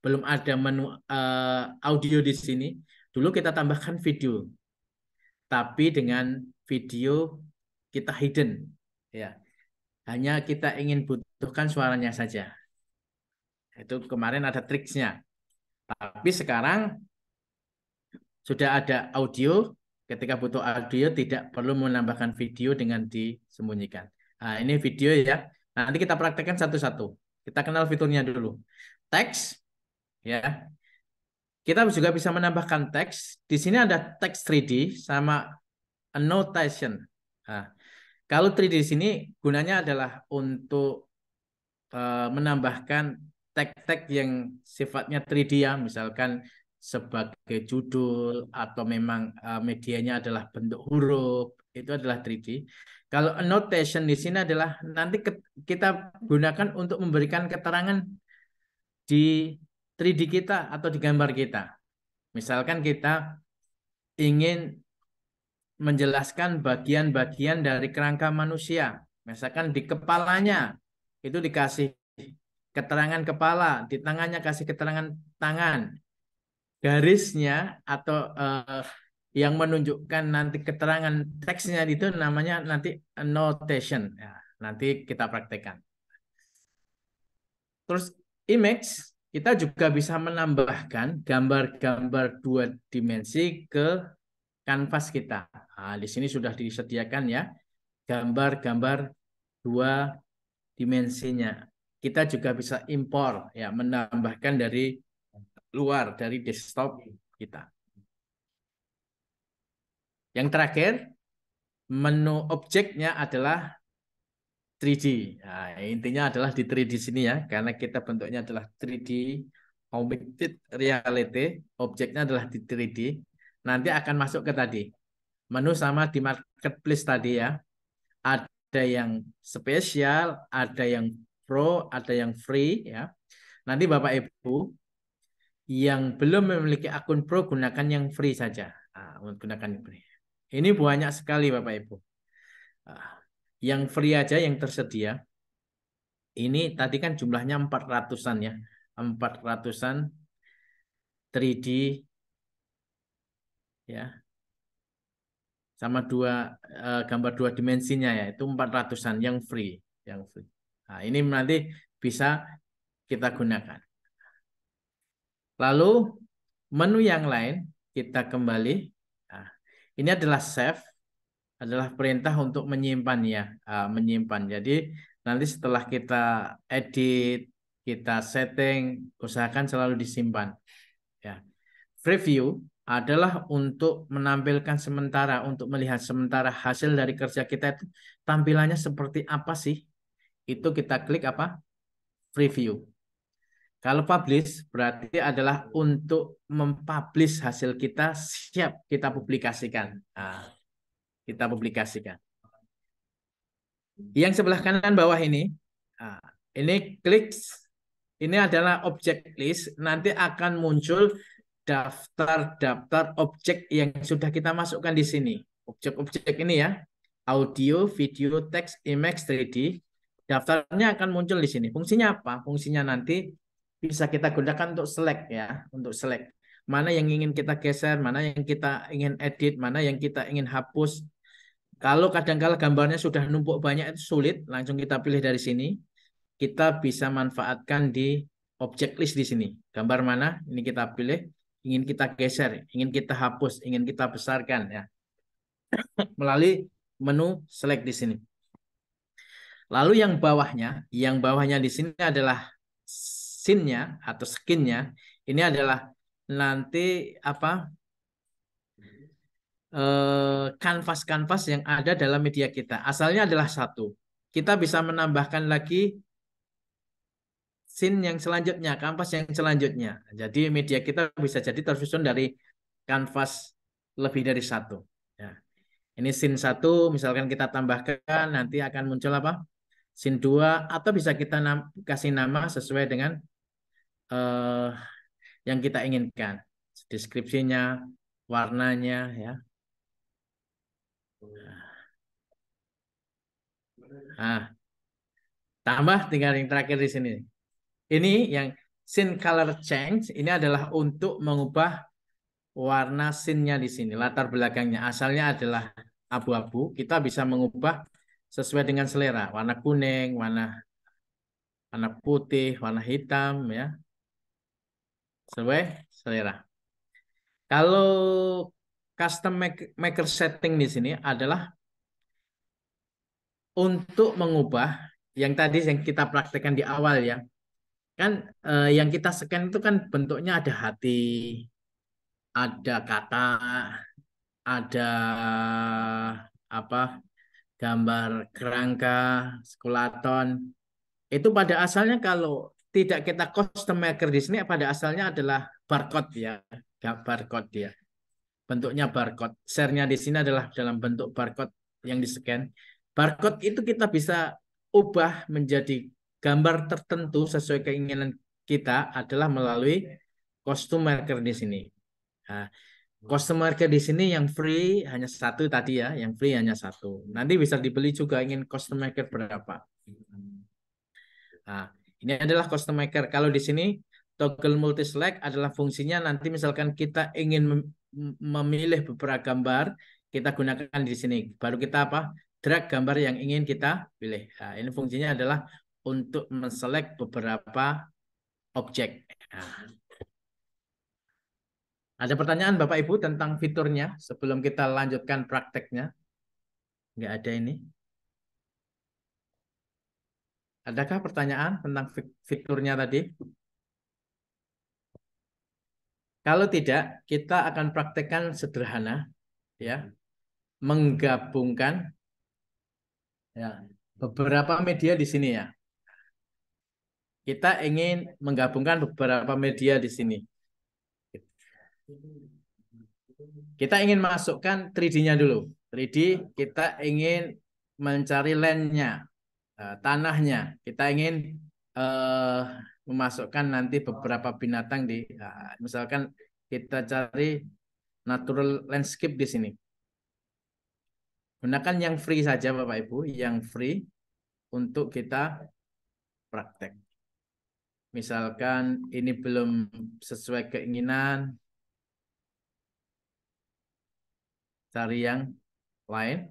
belum ada menu audio di sini, dulu kita tambahkan video. Tapi dengan video kita hidden, ya. Hanya kita ingin butuhkan suaranya saja. Itu kemarin ada triksnya. Tapi sekarang sudah ada audio. Ketika butuh audio tidak perlu menambahkan video dengan disembunyikan. Nah, ini video ya. Nanti kita praktekkan satu-satu. Kita kenal fiturnya dulu. Teks, ya. Kita juga bisa menambahkan teks. Di sini ada teks 3D sama annotation. Nah, kalau 3D di sini gunanya adalah untuk menambahkan tag-tag yang sifatnya 3D ya, misalkan sebagai judul atau memang medianya adalah bentuk huruf, itu adalah 3D. Kalau annotation di sini adalah nanti kita gunakan untuk memberikan keterangan di 3D kita atau di gambar kita. Misalkan kita ingin menjelaskan bagian-bagian dari kerangka manusia, misalkan di kepalanya itu dikasih keterangan kepala, di tangannya kasih keterangan tangan, garisnya atau yang menunjukkan nanti keterangan teksnya itu namanya nanti annotation. Ya, nanti kita praktekkan. Terus image, kita juga bisa menambahkan gambar-gambar 2 dimensi ke kanvas kita. Nah, di sini sudah disediakan ya gambar-gambar 2 dimensinya. Kita juga bisa impor ya, menambahkan dari luar dari desktop kita. Yang terakhir, menu objeknya adalah 3D. Nah, intinya adalah di 3D sini ya, karena kita bentuknya adalah 3D augmented reality, objeknya adalah di 3D. Nanti akan masuk ke tadi. Menu sama di marketplace tadi ya. Ada yang spesial, ada yang pro, ada yang free ya. Nanti Bapak Ibu yang belum memiliki akun pro gunakan yang free saja. Nah, gunakan yang free. Ini banyak sekali Bapak Ibu. Yang free aja yang tersedia. Ini tadi kan jumlahnya 400-an ya. 400-an 3D ya. Sama gambar 2 dimensinya ya, itu 400-an yang free, Nah, ini nanti bisa kita gunakan. Lalu menu yang lain kita kembali. Nah, ini adalah save, adalah perintah untuk menyimpan ya, menyimpan. Jadi nanti setelah kita edit, kita setting, usahakan selalu disimpan. Ya. Preview adalah untuk menampilkan sementara, untuk melihat sementara hasil dari kerja kita itu tampilannya seperti apa sih? Itu kita klik apa? Preview. Kalau publish berarti adalah untuk mempublish hasil kita, siap kita publikasikan. Nah, kita publikasikan. Yang sebelah kanan bawah ini, nah, ini klik, ini adalah object list, nanti akan muncul daftar-daftar objek yang sudah kita masukkan di sini. Objek-objek ini ya, audio, video, teks, image, 3D. Daftarnya akan muncul di sini. Fungsinya apa? Fungsinya nanti bisa kita gunakan untuk select ya, untuk select. Mana yang ingin kita geser, mana yang kita ingin edit, mana yang kita ingin hapus. Kalau kadang-kala gambarnya sudah numpuk banyak itu sulit, langsung kita pilih dari sini. Kita bisa manfaatkan di object list di sini. Gambar mana? Ini kita pilih. Ingin kita geser, ingin kita hapus, ingin kita besarkan ya. Melalui menu select di sini. Lalu yang bawahnya di sini adalah scene-nya atau skin-nya. Ini adalah nanti apa? Kanvas-kanvas yang ada dalam media kita. Asalnya adalah 1. Kita bisa menambahkan lagi scene yang selanjutnya, kanvas yang selanjutnya. Jadi media kita bisa jadi tersusun dari kanvas lebih dari 1. Ya. Ini scene 1, misalkan kita tambahkan, nanti akan muncul apa? Scene 2, atau bisa kita kasih nama sesuai dengan yang kita inginkan. deskripsinya, warnanya ya. Nah, tambah tinggal yang terakhir di sini. Ini yang scene color change ini adalah untuk mengubah warna scene-nya di sini, latar belakangnya. Asalnya adalah abu-abu, kita bisa mengubah sesuai dengan selera, warna kuning, warna putih, warna hitam ya. Sesuai selera. Kalau custom maker setting di sini adalah untuk mengubah yang tadi yang kita praktekkan di awal ya. Kan yang kita scan itu kan bentuknya ada hati, ada kata, ada apa? Gambar kerangka, skeleton. Itu pada asalnya kalau tidak kita custom maker di sini pada asalnya adalah barcode ya, barcode ya. Bentuknya barcode. Share-nya di sini adalah dalam bentuk barcode yang di-scan. Barcode itu kita bisa ubah menjadi gambar tertentu sesuai keinginan kita adalah melalui custom marker di sini. Nah, custom marker di sini yang free hanya satu tadi ya, yang free hanya satu. Nanti bisa dibeli juga ingin custom marker berapa. Nah, ini adalah custom maker. Kalau di sini toggle multi select adalah fungsinya nanti misalkan kita ingin memilih beberapa gambar, kita gunakan di sini. Baru kita apa? Drag gambar yang ingin kita pilih. Nah, ini fungsinya adalah untuk menselect beberapa objek. Nah, ada pertanyaan Bapak Ibu tentang fiturnya sebelum kita lanjutkan prakteknya? Nggak ada ini. Adakah pertanyaan tentang fiturnya tadi? Kalau tidak, kita akan praktekkan sederhana, ya, menggabungkan ya beberapa media di sini ya. Kita ingin menggabungkan beberapa media di sini. Kita ingin masukkan 3D-nya dulu. 3D kita ingin mencari land-nya, tanahnya. Kita ingin memasukkan nanti beberapa binatang di, misalkan kita cari natural landscape di sini. Gunakan yang free saja Bapak Ibu, yang free untuk kita praktek. Misalkan ini belum sesuai keinginan, cari yang lain.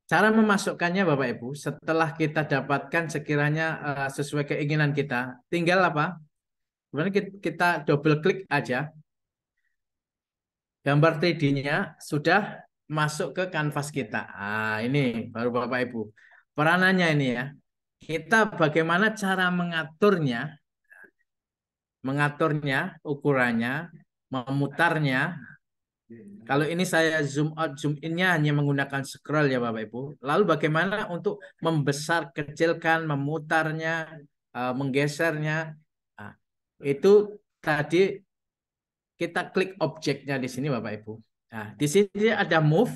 Cara memasukkannya Bapak Ibu, setelah kita dapatkan sekiranya sesuai keinginan kita, tinggal apa? Sebenarnya kita double klik aja. Gambar 3D-nya sudah masuk ke kanvas kita. Ini baru Bapak Ibu. Peranannya ini ya. Kita bagaimana cara mengaturnya, ukurannya, memutarnya. Kalau ini saya zoom out, zoom in-nya hanya menggunakan scroll ya Bapak Ibu. Lalu bagaimana untuk membesar, kecilkan, memutarnya, menggesernya. Nah, itu tadi kita klik objeknya di sini Bapak Ibu. Nah, di sini ada move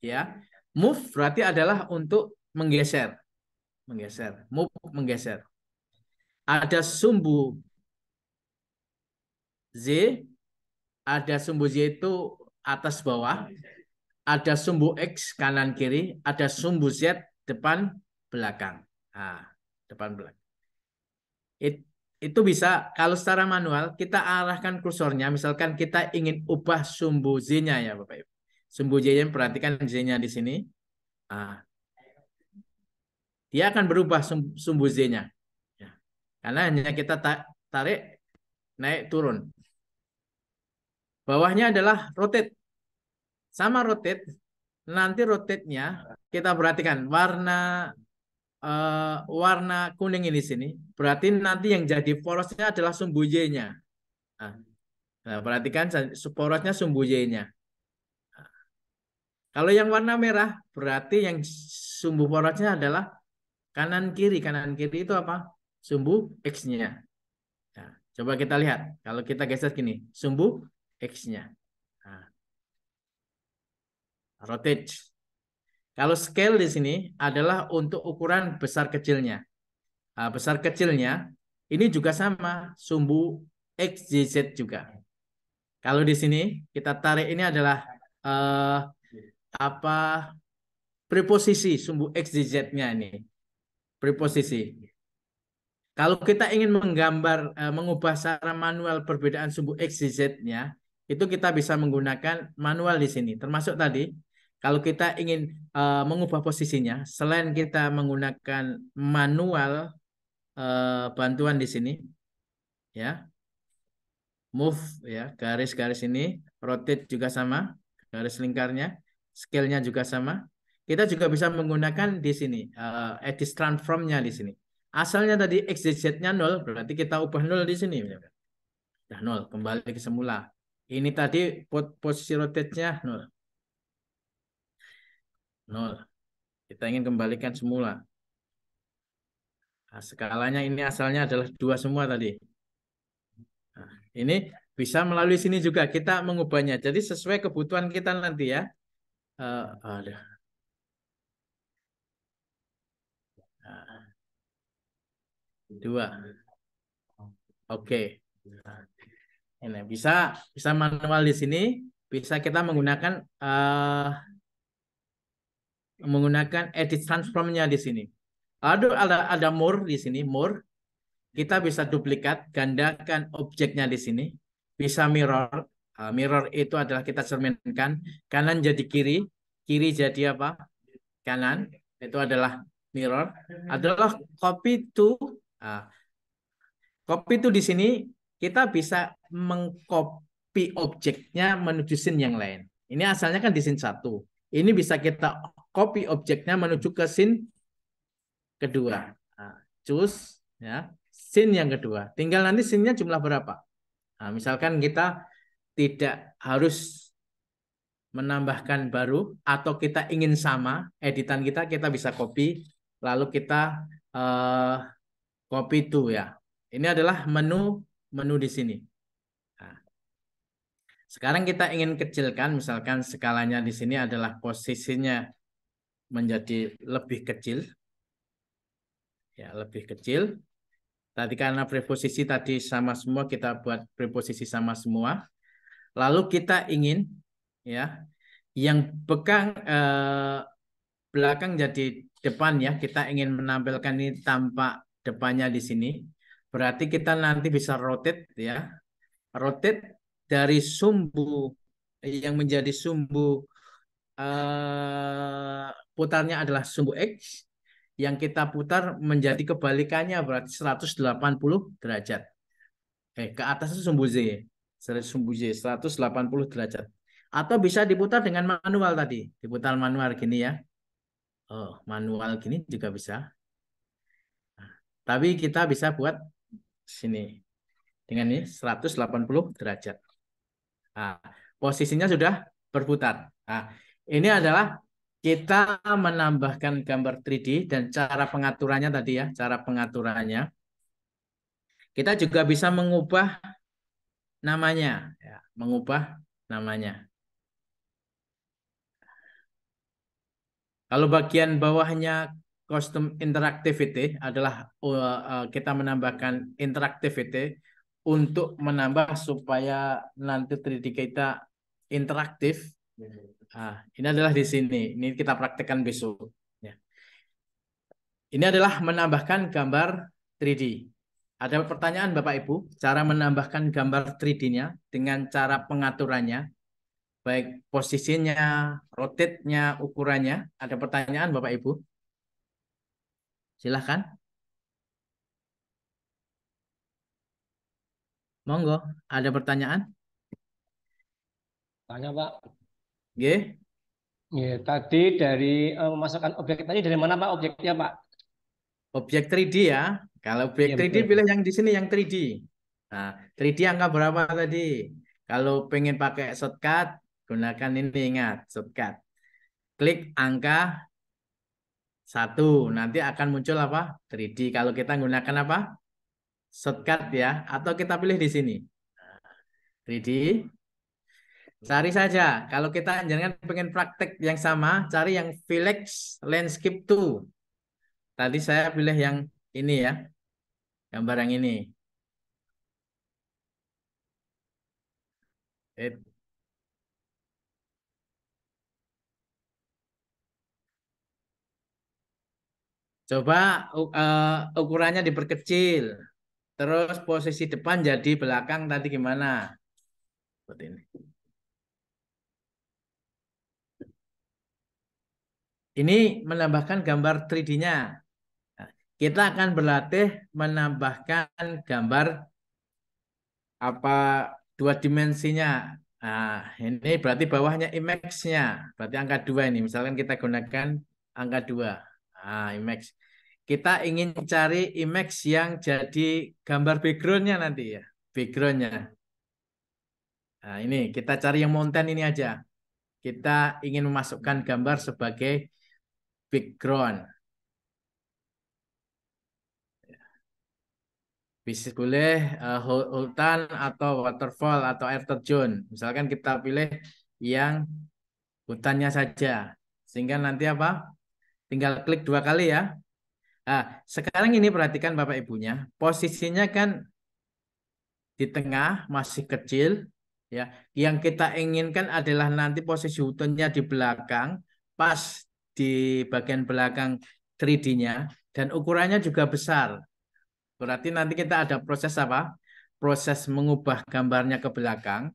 ya. Move berarti adalah untuk menggeser. Move menggeser. Ada sumbu Z, ada sumbu Z itu atas bawah, ada sumbu X kanan kiri, ada sumbu Z depan belakang. Nah, depan belakang. Itu bisa kalau secara manual kita arahkan kursornya, misalkan kita ingin ubah sumbu Z-nya ya Bapak Ibu. Sumbu Z-nya perhatikan Z-nya di sini. Nah, dia akan berubah sumbu Z-nya. Ya. Karena hanya kita tarik naik turun. Bawahnya adalah rotate. Sama rotate, nanti rotate-nya kita perhatikan warna kuning ini sini. Berarti nanti yang jadi porosnya adalah sumbu Y-nya. Nah, perhatikan porosnya sumbu Y-nya. Kalau yang warna merah, berarti yang sumbu porosnya adalah kanan kiri. Kanan kiri itu apa? Sumbu X-nya. Nah, coba kita lihat. Kalau kita geser gini, sumbu X-nya. Nah, rotate. Kalau scale di sini adalah untuk ukuran besar kecilnya. Nah, besar kecilnya ini juga sama, sumbu XYZ juga. Kalau di sini kita tarik ini adalah apa preposisi sumbu XYZ-nya ini. Preposisi. Kalau kita ingin mengubah secara manual perbedaan sumbu X, Z-nya, itu kita bisa menggunakan manual di sini. Termasuk tadi, kalau kita ingin mengubah posisinya, selain kita menggunakan manual bantuan di sini, ya, move, ya, garis-garis ini, rotate juga sama, garis lingkarnya, scale-nya juga sama. Kita juga bisa menggunakan di sini, edit transform-nya di sini. Asalnya tadi XZ-nya 0, berarti kita ubah 0 di sini. Nah, 0, kembali ke semula. Ini tadi posisi rotate-nya 0. 0. Kita ingin kembalikan semula. Nah, skalanya ini asalnya adalah 2 semua tadi. Nah, ini bisa melalui sini juga kita mengubahnya. Jadi sesuai kebutuhan kita nanti ya. Ada. Nah, 2. Oke. Ini bisa manual di sini, bisa kita menggunakan edit transformnya di sini. Ada more di sini, more. Kita bisa duplikat, gandakan objeknya di sini. Bisa mirror. Mirror itu adalah kita cerminkan kanan jadi kiri, kiri jadi apa? Kanan. Itu adalah mirror. Adalah copy to. Copy to di sini kita bisa mengcopy objeknya menuju scene yang lain. Ini asalnya kan di scene 1. Ini bisa kita copy objeknya menuju ke scene kedua. Choose ya, scene yang kedua. Tinggal nanti scene-nya jumlah berapa. Nah, misalkan kita tidak harus menambahkan baru atau kita ingin sama editan kita bisa copy lalu kita copy to ya. Ini adalah menu di sini. Nah, sekarang kita ingin kecilkan, misalkan skalanya di sini adalah posisinya menjadi lebih kecil. Ya, lebih kecil. Tadi karena preposisi tadi sama semua, kita buat preposisi sama semua. Lalu kita ingin ya yang belakang jadi depan ya, kita ingin menampilkan ini tampak depannya di sini. Berarti kita nanti bisa rotate ya. Rotate dari sumbu yang menjadi sumbu putarnya adalah sumbu X, yang kita putar menjadi kebalikannya berarti 180 derajat. Ke atas itu sumbu Z. Sumbu Z 180 derajat. Atau bisa diputar dengan manual tadi. Diputar manual gini ya. Oh, manual gini juga bisa. Nah, tapi kita bisa buat sini. Dengan ini 180 derajat. Nah, posisinya sudah berputar. Nah, ini adalah kita menambahkan gambar 3D dan cara pengaturannya tadi ya, cara pengaturannya. Kita juga bisa mengubah namanya, ya, mengubah namanya. Kalau bagian bawahnya custom interactivity adalah kita menambahkan interactivity untuk menambah supaya nanti 3D kita interaktif. Nah, ini adalah di sini. Ini kita praktekkan besok. Ya. Ini adalah menambahkan gambar 3D. Ada pertanyaan Bapak Ibu, cara menambahkan gambar 3D-nya dengan cara pengaturannya, baik posisinya, rotate-nya, ukurannya. Ada pertanyaan Bapak Ibu? Silahkan. Monggo, ada pertanyaan? Tanya Pak. Oke. Ya, tadi dari memasukkan objek tadi dari mana Pak objeknya Pak? Objek 3D ya. Kalau objek Iya 3D betul. pilih yang di sini yang 3D. Nah, 3D angka berapa tadi? Kalau pengen pakai shortcut, gunakan ini, ingat, shortcut. Klik angka 1, nanti akan muncul apa? 3D. Kalau kita gunakan apa? Shortcut ya, atau kita pilih di sini. 3D. Cari saja. Kalau kita jangan pengen praktek yang sama, cari yang Felix Landscape 2. Tadi saya pilih yang ini ya. Gambar yang ini. Eh, Coba ukurannya diperkecil. Terus posisi depan jadi belakang tadi gimana? Seperti ini. Ini menambahkan gambar 3D-nya. Nah, kita akan berlatih menambahkan gambar apa dua dimensinya. Nah, ini berarti bawahnya image-nya. Berarti angka 2 ini. Misalkan kita gunakan angka 2. Nah, image. Kita ingin cari image yang jadi gambar background-nya nanti ya. Background-nya. Nah, ini kita cari yang mountain ini aja. Kita ingin memasukkan gambar sebagai background. Bisa boleh hutan atau waterfall atau air terjun. Misalkan kita pilih yang hutannya saja. Sehingga nanti apa? Tinggal klik 2 kali ya. Nah, sekarang ini perhatikan Bapak Ibunya. Posisinya kan di tengah masih kecil ya. Yang kita inginkan adalah nanti posisi hutannya di belakang, pas di bagian belakang 3D-nya dan ukurannya juga besar. Berarti nanti kita ada proses apa? Proses mengubah gambarnya ke belakang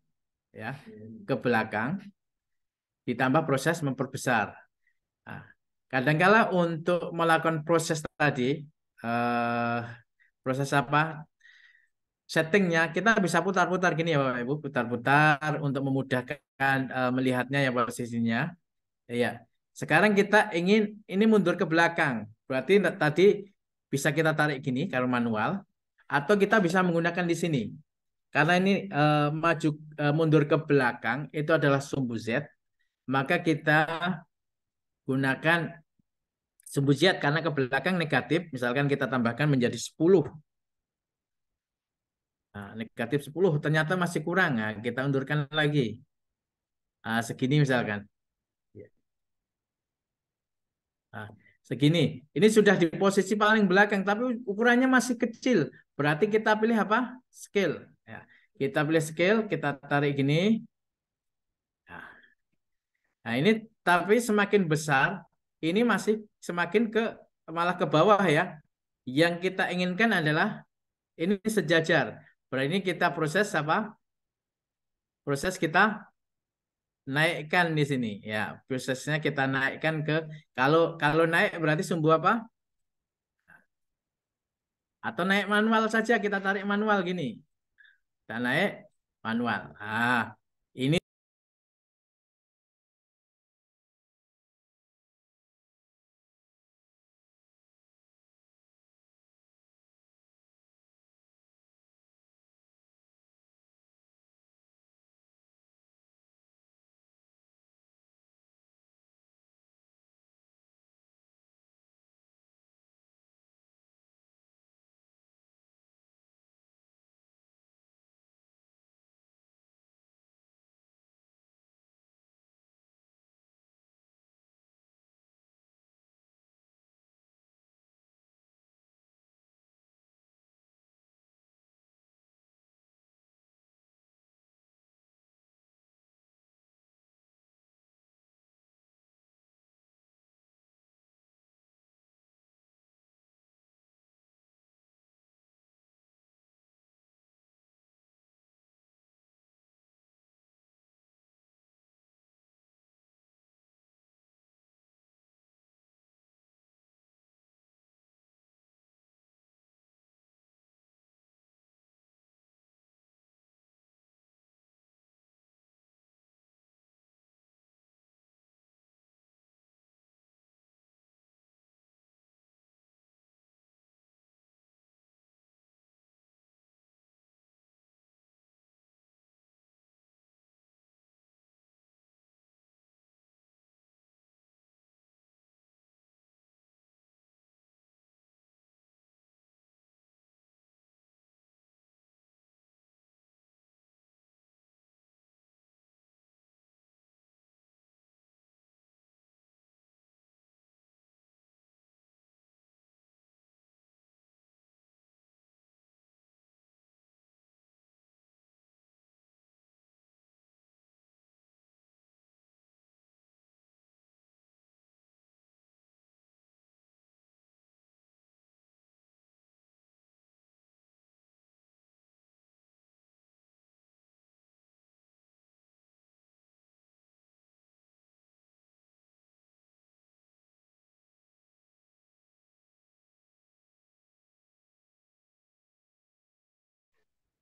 ya, ke belakang ditambah proses memperbesar. Nah, kadangkala untuk melakukan proses tadi eh, proses apa? Settingnya kita bisa putar-putar gini ya Bapak Ibu, putar-putar untuk memudahkan melihatnya ya posisinya. Iya. Sekarang kita ingin ini mundur ke belakang. Berarti tadi bisa kita tarik gini kalau manual atau kita bisa menggunakan di sini. Karena ini maju mundur ke belakang itu adalah sumbu Z, maka kita gunakan sumbu Z karena ke belakang negatif, misalkan kita tambahkan menjadi 10. Nah, negatif 10 ternyata masih kurang. Nah, kita undurkan lagi. Segini misalkan. Nah, segini. Ini sudah di posisi paling belakang, tapi ukurannya masih kecil. Berarti kita pilih apa? Scale. Ya. Kita pilih scale, kita tarik gini. Nah, ini tapi semakin besar, ini masih semakin ke malah ke bawah ya. Yang kita inginkan adalah ini sejajar. Berarti ini kita proses apa? Proses kita naikkan di sini ya. Prosesnya kita naikkan ke kalau kalau naik berarti sumbu apa? Atau naik manual saja kita tarik manual gini. Kita naik manual. Ini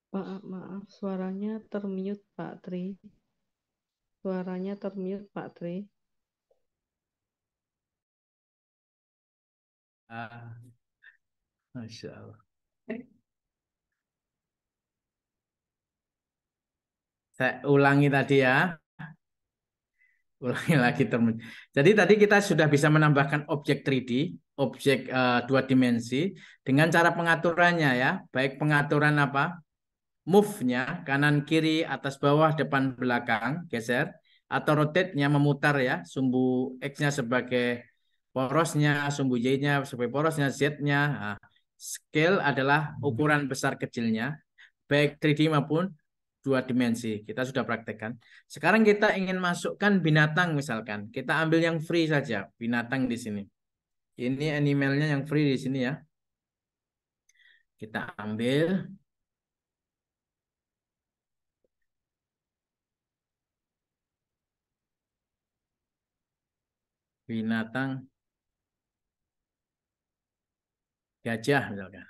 Maaf, suaranya termute Pak Tri. Suaranya termute Pak Tri. Ah, Masya Allah. Saya ulangi tadi ya. Ulangi lagi teman. Jadi tadi kita sudah bisa menambahkan objek 3D, objek dua dimensi dengan cara pengaturannya ya, baik pengaturan apa? Move-nya kanan kiri atas bawah depan belakang geser atau rotate-nya memutar ya, sumbu X-nya sebagai porosnya, sumbu Y-nya sebagai porosnya, Z-nya. Nah, scale adalah ukuran besar kecilnya, baik 3D maupun dua dimensi. Kita sudah praktekkan. Sekarang kita ingin masukkan binatang misalkan. Kita ambil yang free saja, binatang di sini. Ini animalnya yang free di sini ya. Kita ambil binatang gajah misalkan.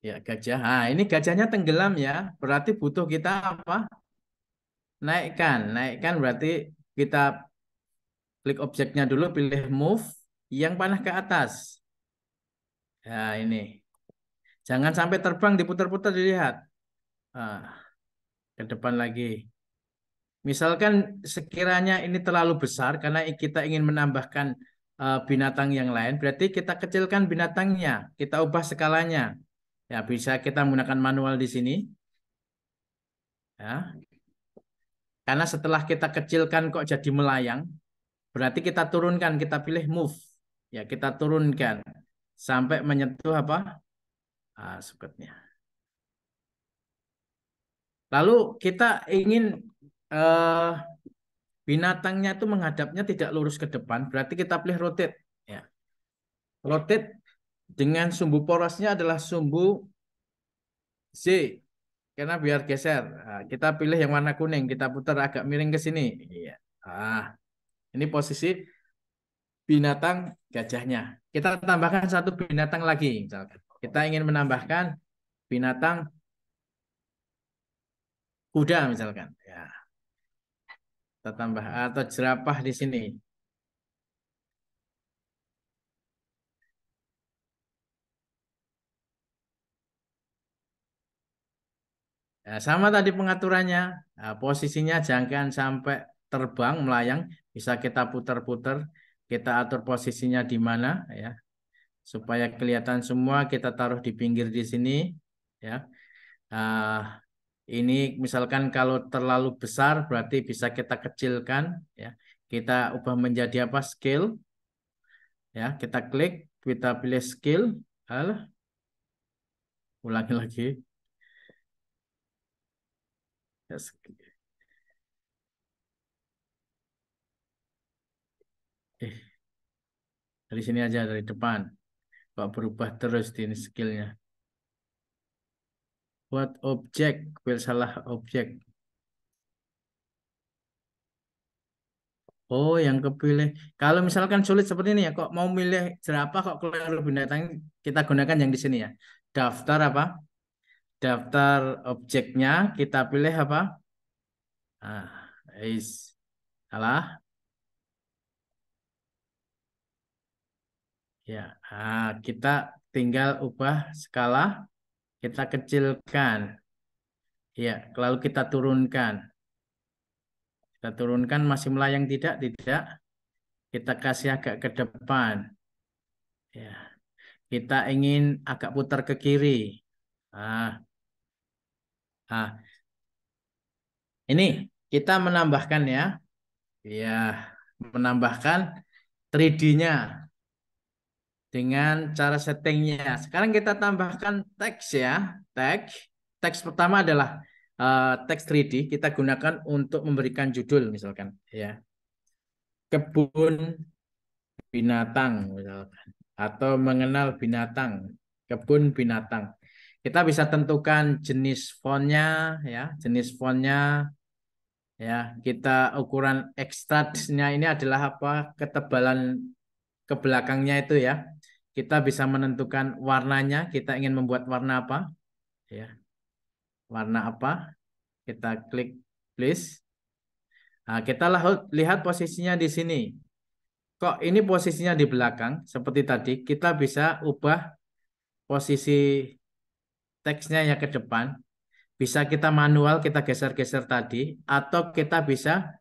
Ya, gajah. Nah, ini gajahnya tenggelam ya. Berarti butuh kita apa? Naikkan. Naikkan berarti kita klik objeknya dulu, pilih move yang panah ke atas. Nah, ini. Jangan sampai terbang diputar-putar dilihat. Nah, ke depan lagi. Misalkan sekiranya ini terlalu besar karena kita ingin menambahkan binatang yang lain, berarti kita kecilkan binatangnya, kita ubah skalanya. Ya, bisa kita menggunakan manual di sini. Ya. Karena setelah kita kecilkan kok jadi melayang, berarti kita turunkan, kita pilih move. Ya, kita turunkan sampai menyentuh apa? Suketnya. Lalu kita ingin eh, binatangnya itu menghadapnya tidak lurus ke depan, berarti kita pilih rotate. Ya. Rotate dengan sumbu porosnya adalah sumbu Z, karena biar geser. Nah, kita pilih yang warna kuning, kita putar agak miring ke sini. Iya. Ini posisi binatang gajahnya. Kita tambahkan satu binatang lagi, misalkan. Kita ingin menambahkan binatang kuda, misalkan. Ya, kita tambah atau jerapah di sini. Ya, sama tadi pengaturannya. Nah, posisinya jangan sampai terbang, melayang. Bisa kita putar-putar. Kita atur posisinya di mana, ya, supaya kelihatan semua. Kita taruh di pinggir di sini, ya. Ini misalkan kalau terlalu besar berarti bisa kita kecilkan, ya. Kita ubah menjadi apa? Scale, ya. Kita klik, kita pilih scale. Alah, ulangi lagi. Ya, dari sini aja, dari depan. Kok berubah terus di ini skillnya. Buat objek, salah objek. Oh, yang kepilih. Kalau misalkan sulit seperti ini ya, kok mau milih jerapah kok keliru binatang, kita gunakan yang di sini ya. Daftar apa? Daftar objeknya, kita pilih apa? Salah. Ya, kita tinggal ubah skala, kita kecilkan. Ya, lalu kita turunkan. Kita turunkan masih melayang tidak? Tidak. Kita kasih agak ke depan. Ya, kita ingin agak putar ke kiri. Ah, ah, ini kita menambahkan ya. Ya, menambahkan 3D-nya dengan cara settingnya. Sekarang kita tambahkan teks ya. Teks. Teks pertama adalah teks 3D. Kita gunakan untuk memberikan judul misalkan. Ya, kebun binatang misalkan. Atau mengenal binatang. Kebun binatang. Kita bisa tentukan jenis fontnya, ya, jenis fontnya. Ya, kita ukuran ekstraksinya ini adalah apa? Ketebalan ke belakangnya itu ya. Kita bisa menentukan warnanya, kita ingin membuat warna apa? Ya, warna apa? Kita klik please. Nah, kita lihat posisinya di sini. Kok ini posisinya di belakang seperti tadi, kita bisa ubah posisi teksnya ya ke depan. Bisa kita manual, kita geser-geser tadi, atau kita bisa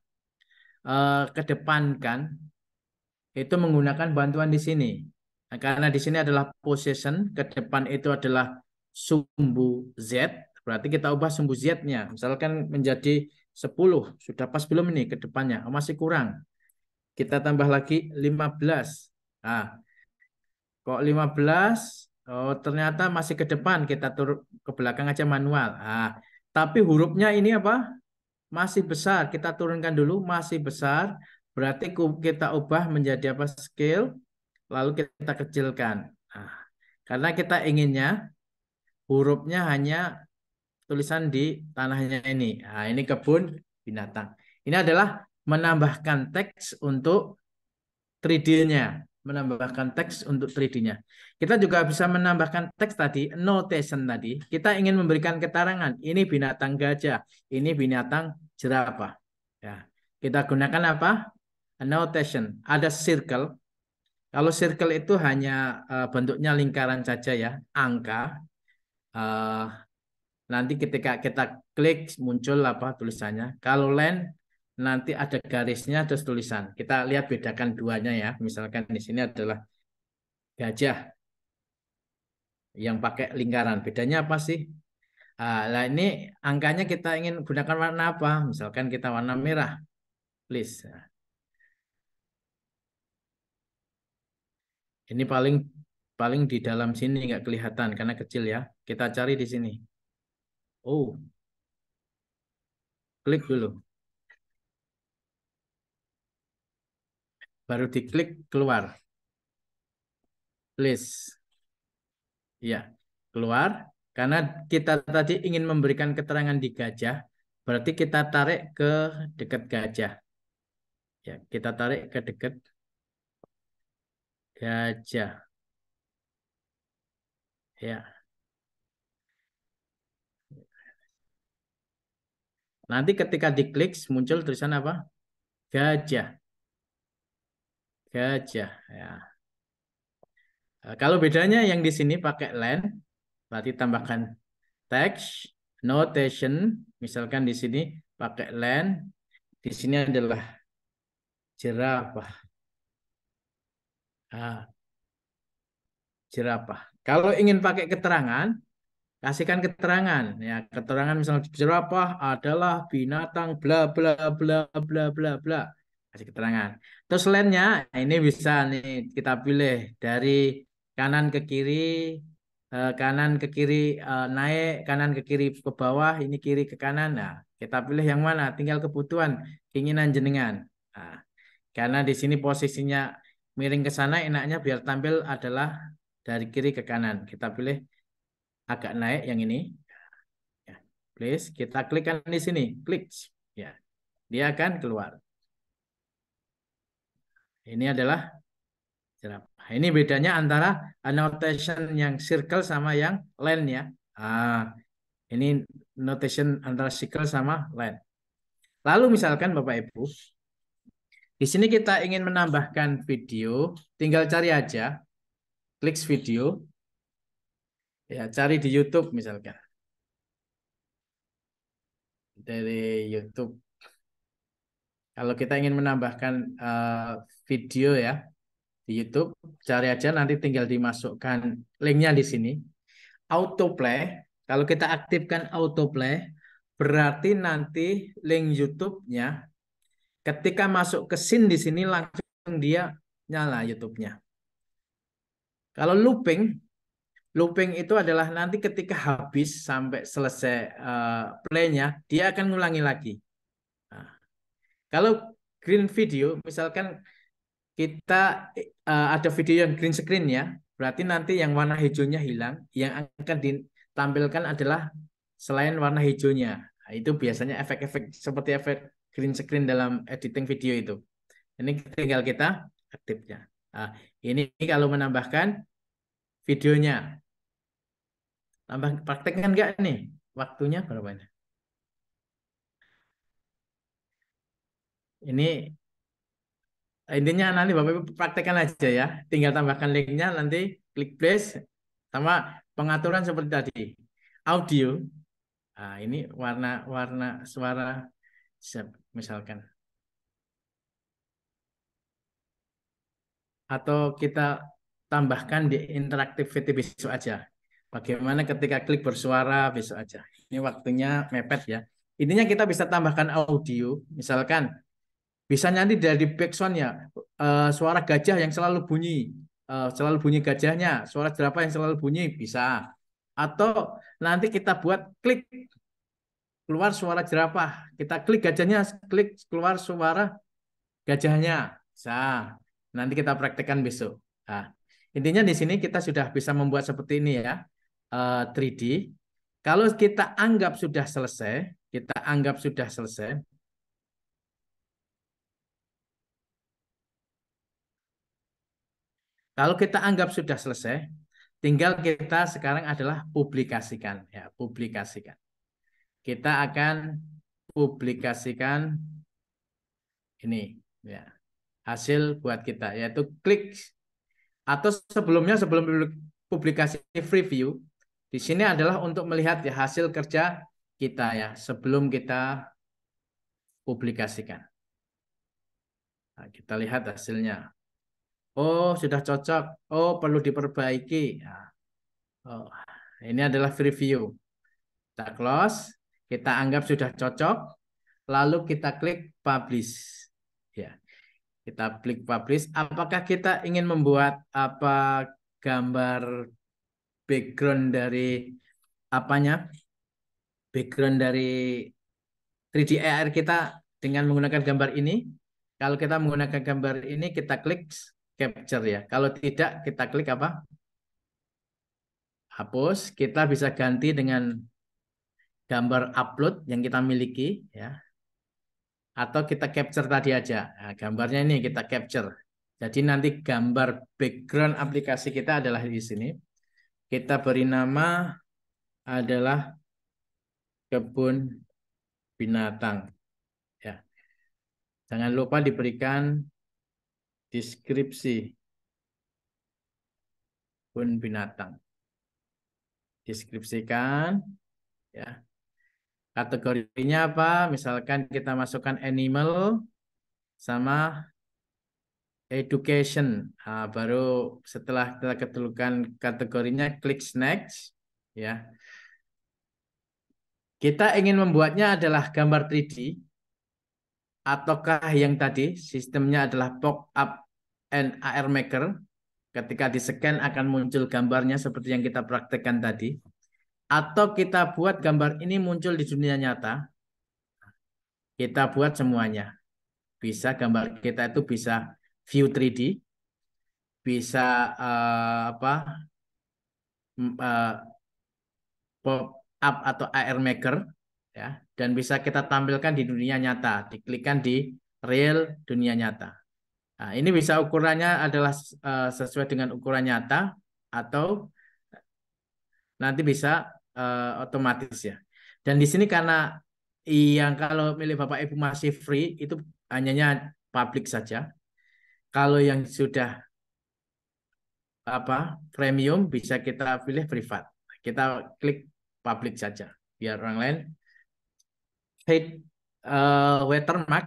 kedepankan itu menggunakan bantuan di sini. Nah, karena di sini adalah position, ke depan itu adalah sumbu Z, berarti kita ubah sumbu Z-nya. Misalkan menjadi 10, sudah pas belum ini ke depannya? Oh, masih kurang. Kita tambah lagi 15. Nah, kok 15? Oh, ternyata masih ke depan, kita turun ke belakang aja manual. Nah, tapi hurufnya ini apa? Masih besar. Kita turunkan dulu, masih besar. Berarti kita ubah menjadi apa? Scale, lalu kita kecilkan. Nah, karena kita inginnya hurufnya hanya tulisan di tanahnya ini. Nah, ini kebun binatang. Ini adalah menambahkan teks untuk 3D-nya, menambahkan teks untuk 3D-nya. Kita juga bisa menambahkan teks tadi, notation tadi. Kita ingin memberikan keterangan, ini binatang gajah, ini binatang jerapah. Ya, kita gunakan apa? Notation. Ada circle. Kalau circle itu hanya bentuknya lingkaran saja ya, angka. Eh, nanti ketika kita klik muncul apa tulisannya. Kalau line nanti ada garisnya terus tulisan. Kita lihat bedakan duanya ya. Misalkan di sini adalah gajah yang pakai lingkaran. Bedanya apa sih? Nah, ini angkanya kita ingin gunakan warna apa? Misalkan kita warna merah. Please. Nah, ini paling paling di dalam sini nggak kelihatan karena kecil ya. Kita cari di sini. Oh, klik dulu. Baru diklik keluar. Please. Ya, keluar. Karena kita tadi ingin memberikan keterangan di gajah, berarti kita tarik ke dekat gajah. Ya, kita tarik ke dekat gajah. Ya. Nanti ketika diklik muncul tulisan apa? Gajah. Gajah. Ya. Kalau bedanya yang di sini pakai len, berarti tambahkan teks, notation, misalkan di sini pakai len, di sini adalah jerapah. Jerapah. Kalau ingin pakai keterangan, kasihkan keterangan. Ya, keterangan misalnya jerapah adalah binatang bla bla bla bla bla bla. Kasih keterangan. Terus lainnya, ini bisa nih kita pilih dari kanan ke kiri, kanan ke kiri naik, kanan ke kiri ke bawah, ini kiri ke kanan. Nah, kita pilih yang mana? Tinggal kebutuhan, keinginan jenengan. Nah, karena di sini posisinya miring ke sana, enaknya biar tampil adalah dari kiri ke kanan. Kita pilih agak naik yang ini. Ya, please kita klikkan di sini, klik. Ya, dia akan keluar. Ini adalah jerapah. Ini bedanya antara annotation yang circle sama yang line ya. Ini notation antara circle sama line. Lalu misalkan Bapak Ibu, di sini kita ingin menambahkan video, tinggal cari aja, klik video, ya cari di YouTube misalkan. Dari YouTube. Kalau kita ingin menambahkan video ya di YouTube, cari aja nanti tinggal dimasukkan linknya di sini. Autoplay, kalau kita aktifkan autoplay, berarti nanti link YouTube-nya ketika masuk ke scene di sini langsung dia nyala YouTube-nya. Kalau looping itu adalah nanti ketika habis sampai selesai play-nya, dia akan ngulangi lagi. Nah, kalau green video, misalkan kita ada video yang green screen ya, berarti nanti yang warna hijaunya hilang, yang akan ditampilkan adalah selain warna hijaunya. Nah, itu biasanya efek-efek seperti efek green screen dalam editing video itu. Ini tinggal kita aktifnya. Nah, ini kalau menambahkan videonya. Tambah praktekkan nggak nih? Waktunya berapa ini? Ini intinya nanti Bapak Ibu praktekkan aja ya. Tinggal tambahkan linknya, nanti klik place sama pengaturan seperti tadi. Audio. Nah, ini warna suara misalkan. Atau kita tambahkan di interactivity besok aja. Bagaimana ketika klik bersuara besok aja. Ini waktunya mepet ya. Intinya kita bisa tambahkan audio, misalkan bisa nanti dari backsound ya, suara gajah yang selalu bunyi gajahnya, suara jerapah yang selalu bunyi bisa. Atau nanti kita buat klik keluar suara jerapah, kita klik gajahnya, klik keluar suara gajahnya, bisa. Nanti kita praktekkan besok. Nah, intinya di sini kita sudah bisa membuat seperti ini ya, 3D. Kalau kita anggap sudah selesai, Kalau kita anggap sudah selesai, tinggal kita sekarang adalah publikasikan ya, publikasikan. Kita akan publikasikan ini ya, hasil buat kita, yaitu klik atau sebelum publikasi preview, di sini adalah untuk melihat ya hasil kerja kita ya sebelum kita publikasikan. Nah, kita lihat hasilnya. Oh, sudah cocok. Oh, perlu diperbaiki. Nah, oh, ini adalah preview. Kita close, kita anggap sudah cocok, lalu kita klik publish. Ya, kita klik publish. Apakah kita ingin membuat apa gambar background dari apanya? Background dari 3D AR kita dengan menggunakan gambar ini? Kalau kita menggunakan gambar ini, kita klik capture ya. Kalau tidak, kita klik apa? Hapus. Kita bisa ganti dengan gambar upload yang kita miliki ya. Atau kita capture tadi aja. Nah, gambarnya ini kita capture. Jadi nanti gambar background aplikasi kita adalah di sini. Kita beri nama adalah kebun binatang. Ya. Jangan lupa diberikan deskripsi kebun binatang. Deskripsikan ya. Kategorinya apa? Misalkan kita masukkan animal sama education. Nah, baru setelah kita ketemukan kategorinya, klik next ya. Kita ingin membuatnya adalah gambar 3D ataukah yang tadi sistemnya adalah pop-up and AR Maker. Ketika di-scan akan muncul gambarnya seperti yang kita praktekkan tadi. Atau kita buat gambar ini muncul di dunia nyata. Kita buat semuanya. Bisa gambar kita itu bisa view 3D, bisa pop-up atau AR Maker ya, dan bisa kita tampilkan di dunia nyata, diklikkan di real dunia nyata. Nah, ini bisa ukurannya adalah sesuai dengan ukuran nyata atau nanti bisa otomatis ya. Dan di sini karena yang kalau milik Bapak Ibu masih free itu hanya publik saja. Kalau yang sudah premium bisa kita pilih privat. Kita klik publik saja biar orang lain. Hide watermark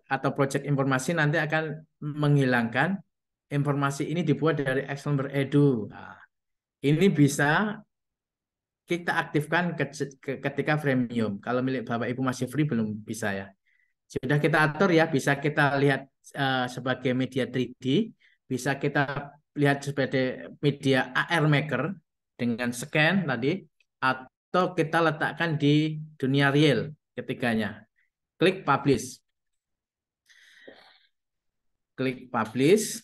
atau project informasi nanti akan menghilangkan informasi ini dibuat dari Excelber Edu. Nah, ini bisa kita aktifkan ketika premium. Kalau milik Bapak Ibu masih free belum bisa ya. Sudah kita atur ya, bisa kita lihat sebagai media 3D, bisa kita lihat sebagai media AR Maker dengan scan tadi, atau kita letakkan di dunia real ketiganya. Klik publish. Klik publish.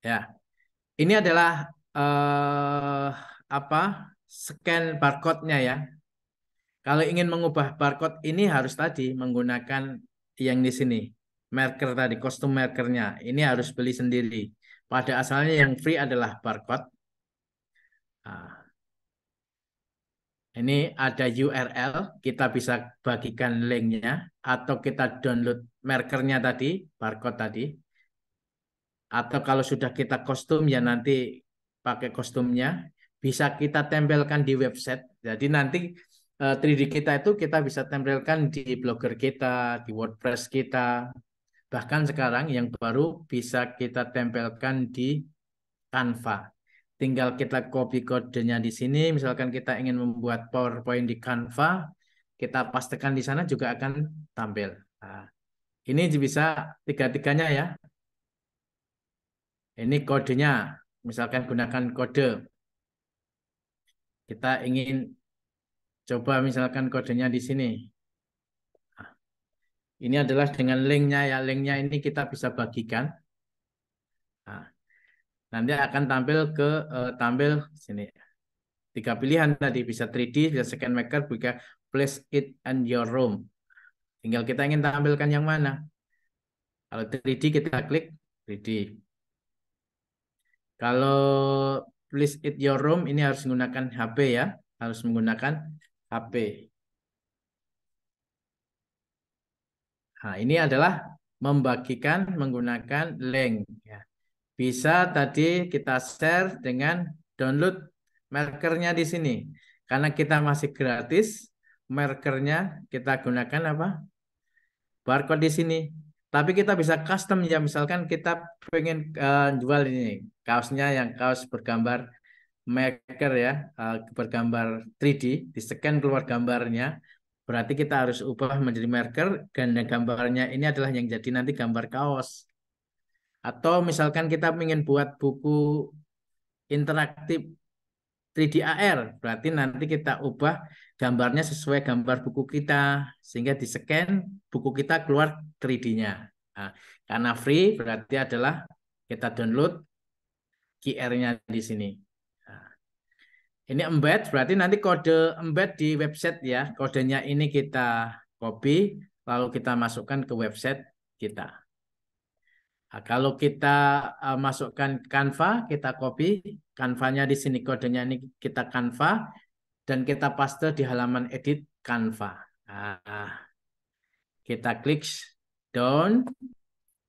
Ya. Ini adalah scan barcode-nya ya. Kalau ingin mengubah barcode ini harus tadi menggunakan yang di sini. Marker tadi, kostum markernya. Ini harus beli sendiri. Pada asalnya yang free adalah barcode. Nah, ini ada URL, kita bisa bagikan linknya. Atau kita download markernya tadi, barcode tadi. Atau kalau sudah kita kostum ya nanti pakai kostumnya. Bisa kita tempelkan di website. Jadi nanti 3D kita itu kita bisa tempelkan di Blogger kita, di WordPress kita. Bahkan sekarang yang baru bisa kita tempelkan di Canva. Tinggal kita copy kodenya di sini. Misalkan kita ingin membuat PowerPoint di Canva, kita pastekan di sana juga akan tampil. Nah, ini bisa tiga-tiganya ya. Ini kodenya. Misalkan gunakan kode. Kita ingin coba misalkan kodenya di sini. Nah, ini adalah dengan linknya ya. Linknya ini kita bisa bagikan. Nah, nanti akan tampil sini. 3 pilihan tadi, bisa 3D, bisa second maker, bisa place it in your room. Tinggal kita ingin tampilkan yang mana. Kalau 3D kita klik 3D. Kalau place it your room ini harus menggunakan HP ya, harus menggunakan HP. Nah, ini adalah membagikan menggunakan link ya. Bisa tadi kita share dengan download markernya di sini. Karena kita masih gratis, markernya kita gunakan apa? Barcode di sini. Tapi kita bisa custom ya, misalkan kita pengen jual ini kaosnya yang kaos bergambar maker ya, bergambar 3D, di-scan keluar gambarnya. Berarti kita harus ubah menjadi marker dan gambarnya ini adalah yang jadi nanti gambar kaos. Atau misalkan kita ingin buat buku interaktif 3D AR, berarti nanti kita ubah gambarnya sesuai gambar buku kita, sehingga di-scan buku kita keluar 3D-nya. Nah, karena free berarti adalah kita download QR-nya di sini. Nah, ini embed, berarti nanti kode embed di website ya, kodenya ini kita copy, lalu kita masukkan ke website kita. Nah, kalau kita masukkan Canva, kita copy Canva-nya di sini, kodenya ini kita Canva dan kita paste di halaman edit Canva. Nah, kita klik down,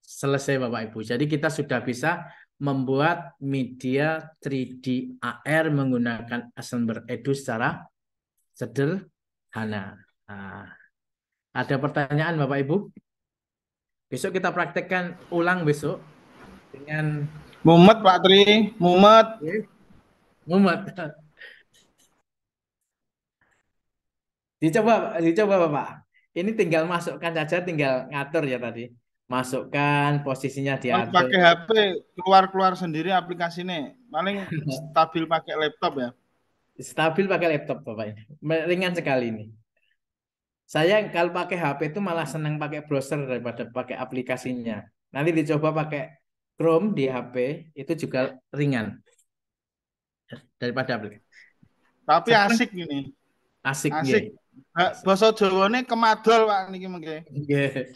selesai Bapak Ibu. Jadi kita sudah bisa membuat media 3D AR menggunakan Assembler Edu secara sederhana. Nah, ada pertanyaan Bapak Ibu? Besok kita praktekkan ulang besok dengan Mumet Pak Tri, mumet. mumet. Dicoba Bapak. Ini tinggal masukkan saja, tinggal ngatur ya tadi. Masukkan posisinya Kalau diatur. pakai HP keluar-keluar sendiri aplikasinya. Paling stabil pakai laptop ya. Stabil pakai laptop Bapak ini. Ringan sekali ini. Saya kalau pakai HP itu malah senang pakai browser daripada pakai aplikasinya. Nanti dicoba pakai Chrome di HP itu juga ringan daripada aplikasi. Tapi Sekarang asik ini. asik Asik. Asik. Basa Jawane kemadol Pak niki mengke. Nggih.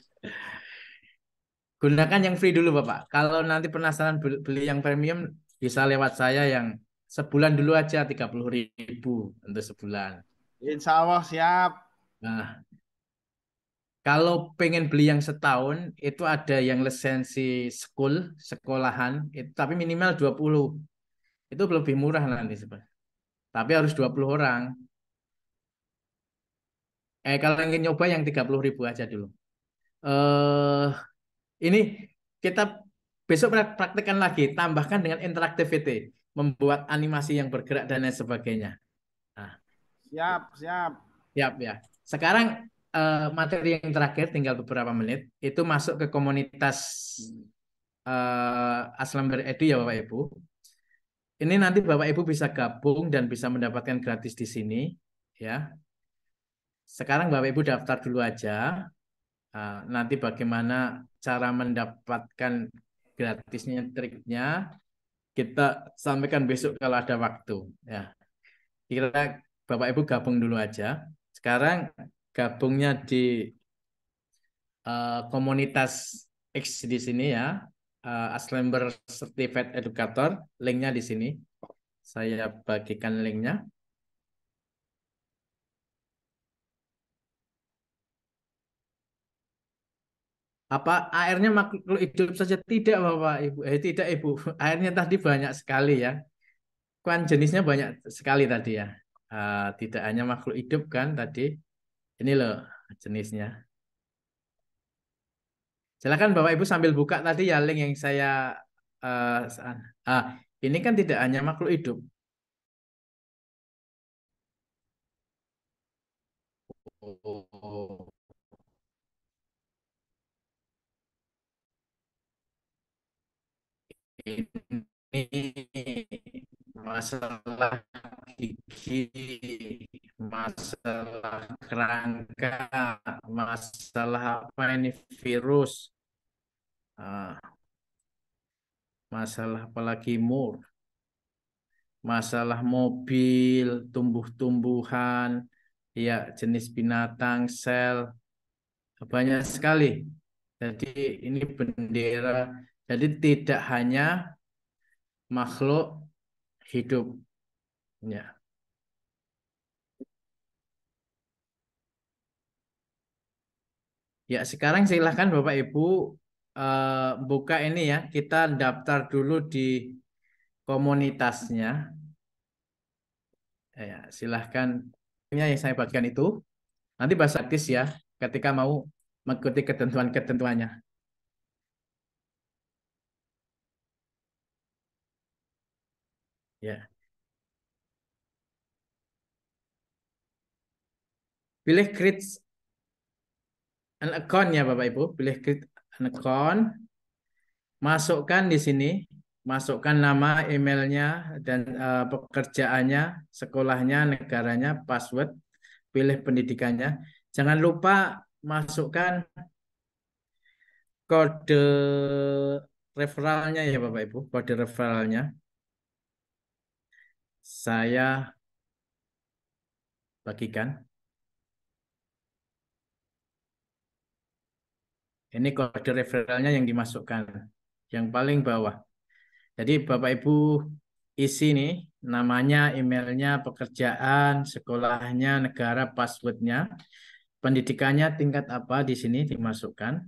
Gunakan yang free dulu Bapak. Kalau nanti penasaran beli yang premium bisa lewat saya yang sebulan dulu aja 30.000 untuk sebulan. Insya Allah siap. Nah, kalau pengen beli yang setahun itu ada yang lisensi sekolahan itu tapi minimal 20. Itu lebih murah nanti sebenarnya. Tapi harus 20 orang. Kalau ingin nyoba yang 30.000 aja dulu. Ini kita besok praktekkan lagi, tambahkan dengan interactivity, membuat animasi yang bergerak dan lain sebagainya. Nah, Siap, siap. siap ya. Sekarang materi yang terakhir tinggal beberapa menit itu masuk ke komunitas Aslamber Edu ya Bapak Ibu. Ini nanti Bapak Ibu bisa gabung dan bisa mendapatkan gratis di sini ya. Sekarang Bapak Ibu daftar dulu aja. Nanti bagaimana cara mendapatkan gratisnya triknya kita sampaikan besok kalau ada waktu ya. Kira Bapak Ibu gabung dulu aja. Sekarang gabungnya di komunitas X di sini ya, Aslember Certified Educator, linknya di sini. Saya bagikan linknya. Apa airnya makhluk hidup saja? Tidak, Bapak Ibu. Tidak, Ibu. Airnya tadi banyak sekali ya. Kan jenisnya banyak sekali tadi ya. Tidak hanya makhluk hidup kan tadi. Ini loh jenisnya. Silakan Bapak Ibu sambil buka tadi ya link yang saya ini kan tidak hanya makhluk hidup. Oh, ini masalah gigi, masalah kerangka, masalah apa ini virus, masalah apalagi mur, masalah mobil, tumbuh-tumbuhan, ya jenis binatang, sel, banyak sekali. Jadi ini bendera. Jadi tidak hanya makhluk hidup. Ya. Ya, sekarang silahkan Bapak Ibu buka ini ya. Kita daftar dulu di komunitasnya. Ya, silahkan. Ini yang saya bagikan itu. Nanti bahasa gratis ya ketika mau mengikuti ketentuan-ketentuannya. Ya. Pilih create an account ya Bapak Ibu. Pilih create an account. Masukkan di sini. Masukkan nama, emailnya, dan pekerjaannya, sekolahnya, negaranya, password. Pilih pendidikannya. Jangan lupa masukkan kode referralnya ya Bapak Ibu. Kode referralnya. Saya bagikan. Ini kode referralnya yang dimasukkan. Yang paling bawah. Jadi Bapak Ibu isi nih namanya, emailnya, pekerjaan, sekolahnya, negara, passwordnya, pendidikannya tingkat apa di sini dimasukkan.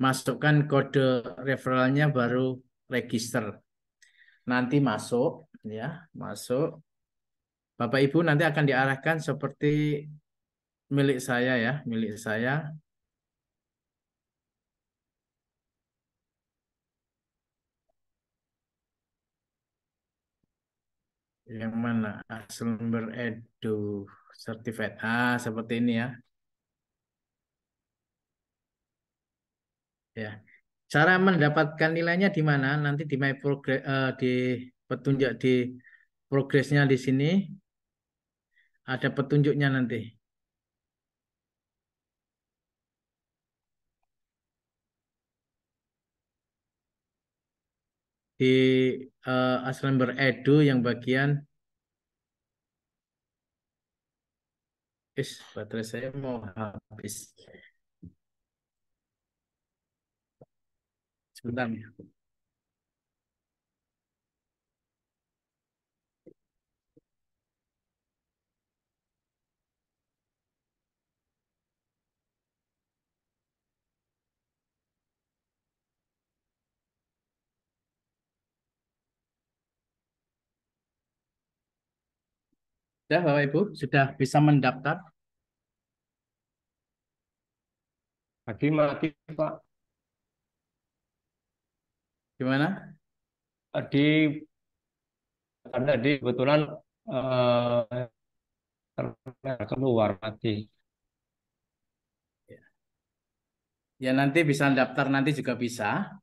Masukkan kode referralnya baru register. Nanti masuk ya, masuk. Bapak Ibu nanti akan diarahkan seperti milik saya ya, milik saya. Yang mana? Sumber Edu Certified. Seperti ini ya. Ya. Cara mendapatkan nilainya di mana? Nanti di My Progress, di petunjuk di progresnya di sini ada petunjuknya nanti. Di Aslember Edu yang bagian baterai saya mau habis. Sebentar ya. Sudah Bapak Ibu, sudah bisa mendaftar? Tadi mati, Pak. Gimana? Tadi kebetulan eh, keluar mati. Ya nanti bisa daftar nanti juga bisa.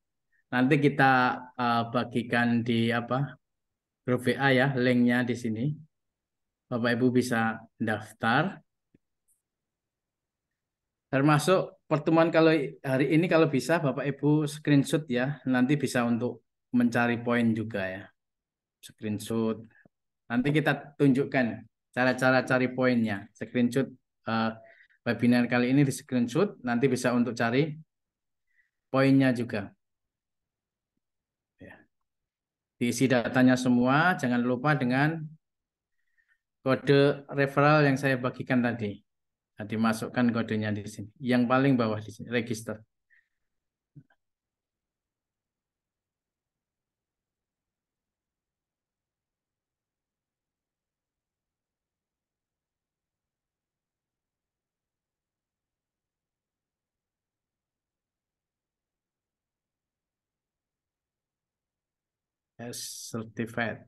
Nanti kita bagikan di apa grup WA ya, linknya di sini. Bapak Ibu bisa daftar. Termasuk pertemuan kalau hari ini kalau bisa Bapak Ibu screenshot ya, nanti bisa untuk mencari poin juga ya. Screenshot. Nanti kita tunjukkan cara-cara cari poinnya. Screenshot webinar kali ini di screenshot, nanti bisa untuk cari poinnya juga. Ya. Diisi datanya semua, jangan lupa dengan kode referral yang saya bagikan tadi. Nah, dimasukkan kodenya di sini. Yang paling bawah di sini, register. As certified.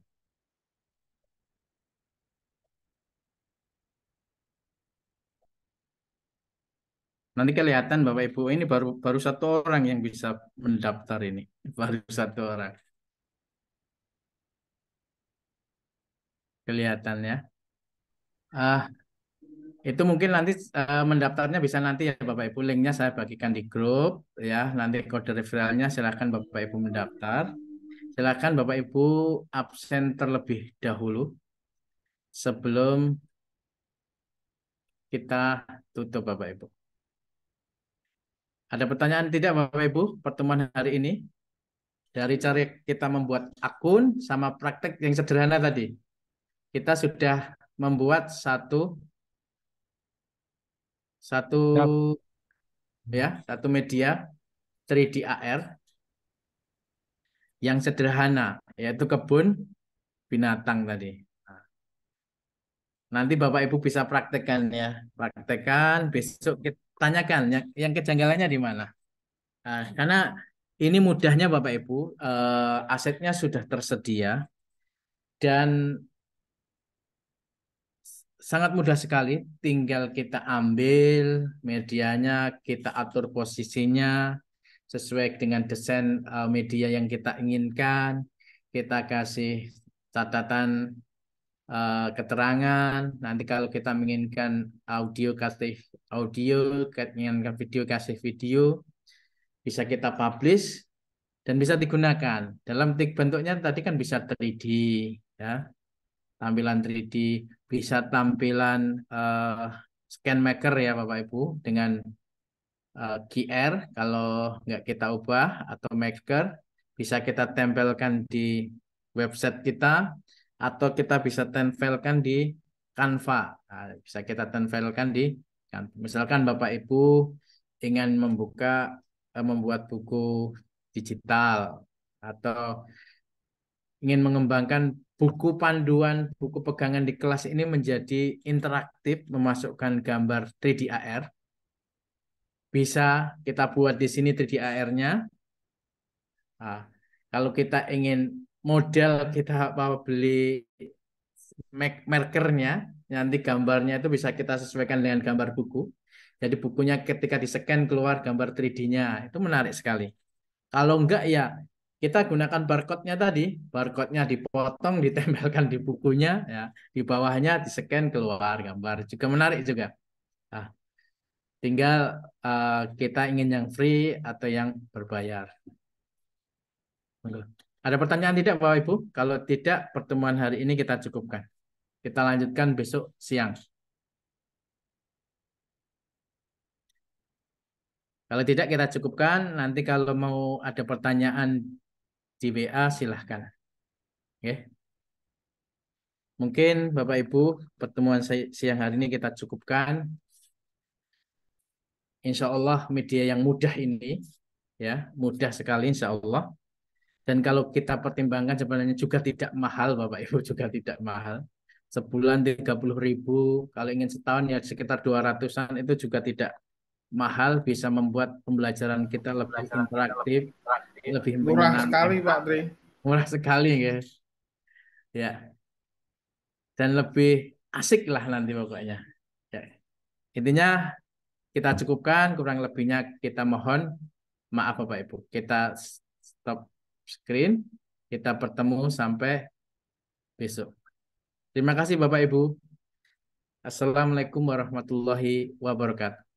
Nanti kelihatan Bapak Ibu, ini baru satu orang yang bisa mendaftar ini. Baru satu orang. Kelihatannya. Itu mungkin nanti mendaftarnya bisa nanti ya Bapak Ibu. Linknya saya bagikan di grup. Ya, nanti kode referralnya silakan Bapak Ibu mendaftar. Silakan Bapak Ibu absen terlebih dahulu sebelum kita tutup Bapak Ibu. Ada pertanyaan tidak Bapak Ibu pertemuan hari ini? Dari cara kita membuat akun sama praktek yang sederhana tadi. Kita sudah membuat satu media 3D AR yang sederhana, yaitu kebun binatang tadi. Nanti Bapak Ibu bisa praktekkan ya. Praktekkan, besok kita tanyakan yang kejanggalannya di mana. Nah, karena ini mudahnya Bapak Ibu, asetnya sudah tersedia dan sangat mudah sekali. Tinggal kita ambil medianya, kita atur posisinya sesuai dengan desain media yang kita inginkan. Kita kasih catatan keterangan. Nanti kalau kita menginginkan audio, kasih audio, menginginkan video, kasih video. Bisa kita publish dan bisa digunakan. Dalam bentuknya tadi kan bisa 3D, ya, tampilan 3D, bisa tampilan scan maker ya Bapak Ibu dengan QR kalau nggak kita ubah atau maker bisa kita tempelkan di website kita atau kita bisa tempelkan di Canva. Nah, bisa kita tempelkan di misalkan Bapak Ibu ingin membuat buku digital atau ingin mengembangkan buku panduan, buku pegangan di kelas ini menjadi interaktif, memasukkan gambar 3D AR. Bisa kita buat di sini 3D AR-nya. Nah, kalau kita ingin model, kita mau beli markernya, nanti gambarnya itu bisa kita sesuaikan dengan gambar buku. Jadi bukunya ketika di-scan keluar gambar 3D-nya. Itu menarik sekali. Kalau enggak ya kita gunakan barcode-nya tadi. Barcode-nya dipotong, ditempelkan di bukunya. Ya, di bawahnya di-scan keluar gambar. Juga menarik juga. Nah, tinggal kita ingin yang free atau yang berbayar. Ada pertanyaan tidak Bapak Ibu? Kalau tidak, pertemuan hari ini kita cukupkan. Kita lanjutkan besok siang. Kalau tidak kita cukupkan. Nanti kalau mau ada pertanyaan di WA silahkan. Oke. Mungkin Bapak Ibu pertemuan siang hari ini kita cukupkan. Insya Allah media yang mudah ini, ya mudah sekali Insya Allah. Dan kalau kita pertimbangkan sebenarnya juga tidak mahal Bapak Ibu, juga tidak mahal. Sebulan 30.000, kalau ingin setahun ya sekitar 200-an, itu juga tidak mahal, bisa membuat pembelajaran kita lebih interaktif, lebih Murah menyenangkan. sekali Pak Tri. Murah sekali guys. Ya. Dan lebih asik lah nanti pokoknya. Ya. Intinya kita cukupkan, kurang lebihnya kita mohon maaf Bapak Ibu. Kita stop screen, kita bertemu sampai besok. Terima kasih Bapak Ibu. Assalamualaikum warahmatullahi wabarakatuh.